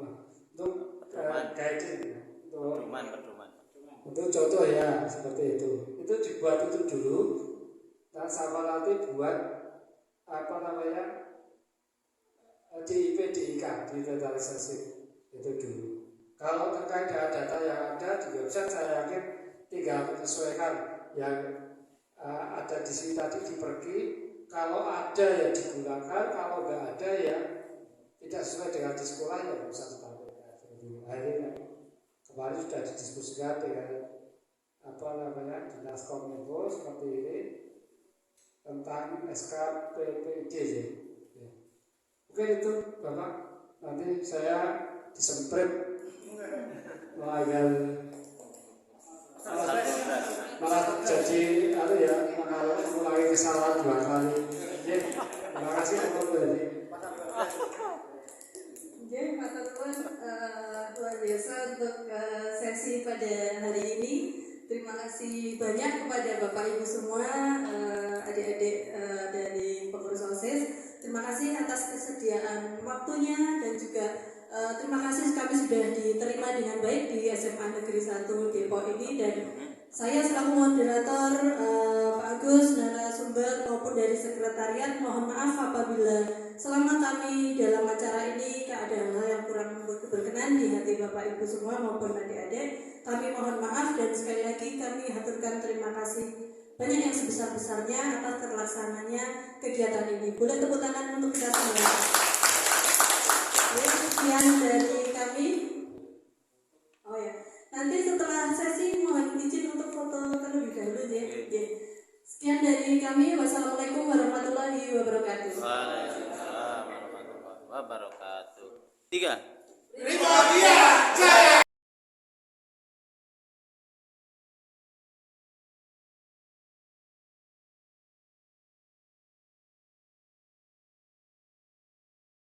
untuk guiding untuk contoh ya seperti itu dibuat itu dulu dan sama nanti buat apa namanya DIP DIK divitalisasi itu dulu. Kalau terkait dengan data yang ada di website saya yakin tinggal menyesuaikan yang ada di sini tadi dipergi, kalau ada ya digunakan, kalau nggak ada ya tidak sesuai dengan di sekolah ya nggak usah ditampilkan. Akhirnya kemarin sudah didiskusikan dengan apa namanya Dinas Kominfo seperti ini tentang SK PPID ya. Oke itu Bapak, nanti saya disemprit malah jadi ya mengulangi kesalahan 2 kali. Terima kasih teman-teman. Oke, Pak Tuan, luar biasa untuk sesi pada hari ini. Terima kasih banyak kepada Bapak Ibu semua, adik-adik dari pengurus OSIS. Terima kasih atas kesediaan waktunya dan juga terima kasih kami sudah diterima dengan baik di SMA Negeri 1 Depok ini, dan saya selaku moderator, Pak Agus, narasumber maupun dari sekretariat mohon maaf apabila selama kami dalam acara ini ada hal yang kurang berkenan di hati Bapak Ibu semua maupun adik-adik. Kami mohon maaf dan sekali lagi kami haturkan terima kasih banyak yang sebesar-besarnya atas terlaksananya kegiatan ini. Boleh tepuk tangan untuk kita semua. Sekian dari kami. Oh ya, nanti setelah sesi mohon izin untuk foto terlebih dahulu ya. Sekian dari kami. Wassalamualaikum warahmatullahi wabarakatuh. Waalaikumsalam warahmatullahi wabarakatuh. 3. Terima kasih.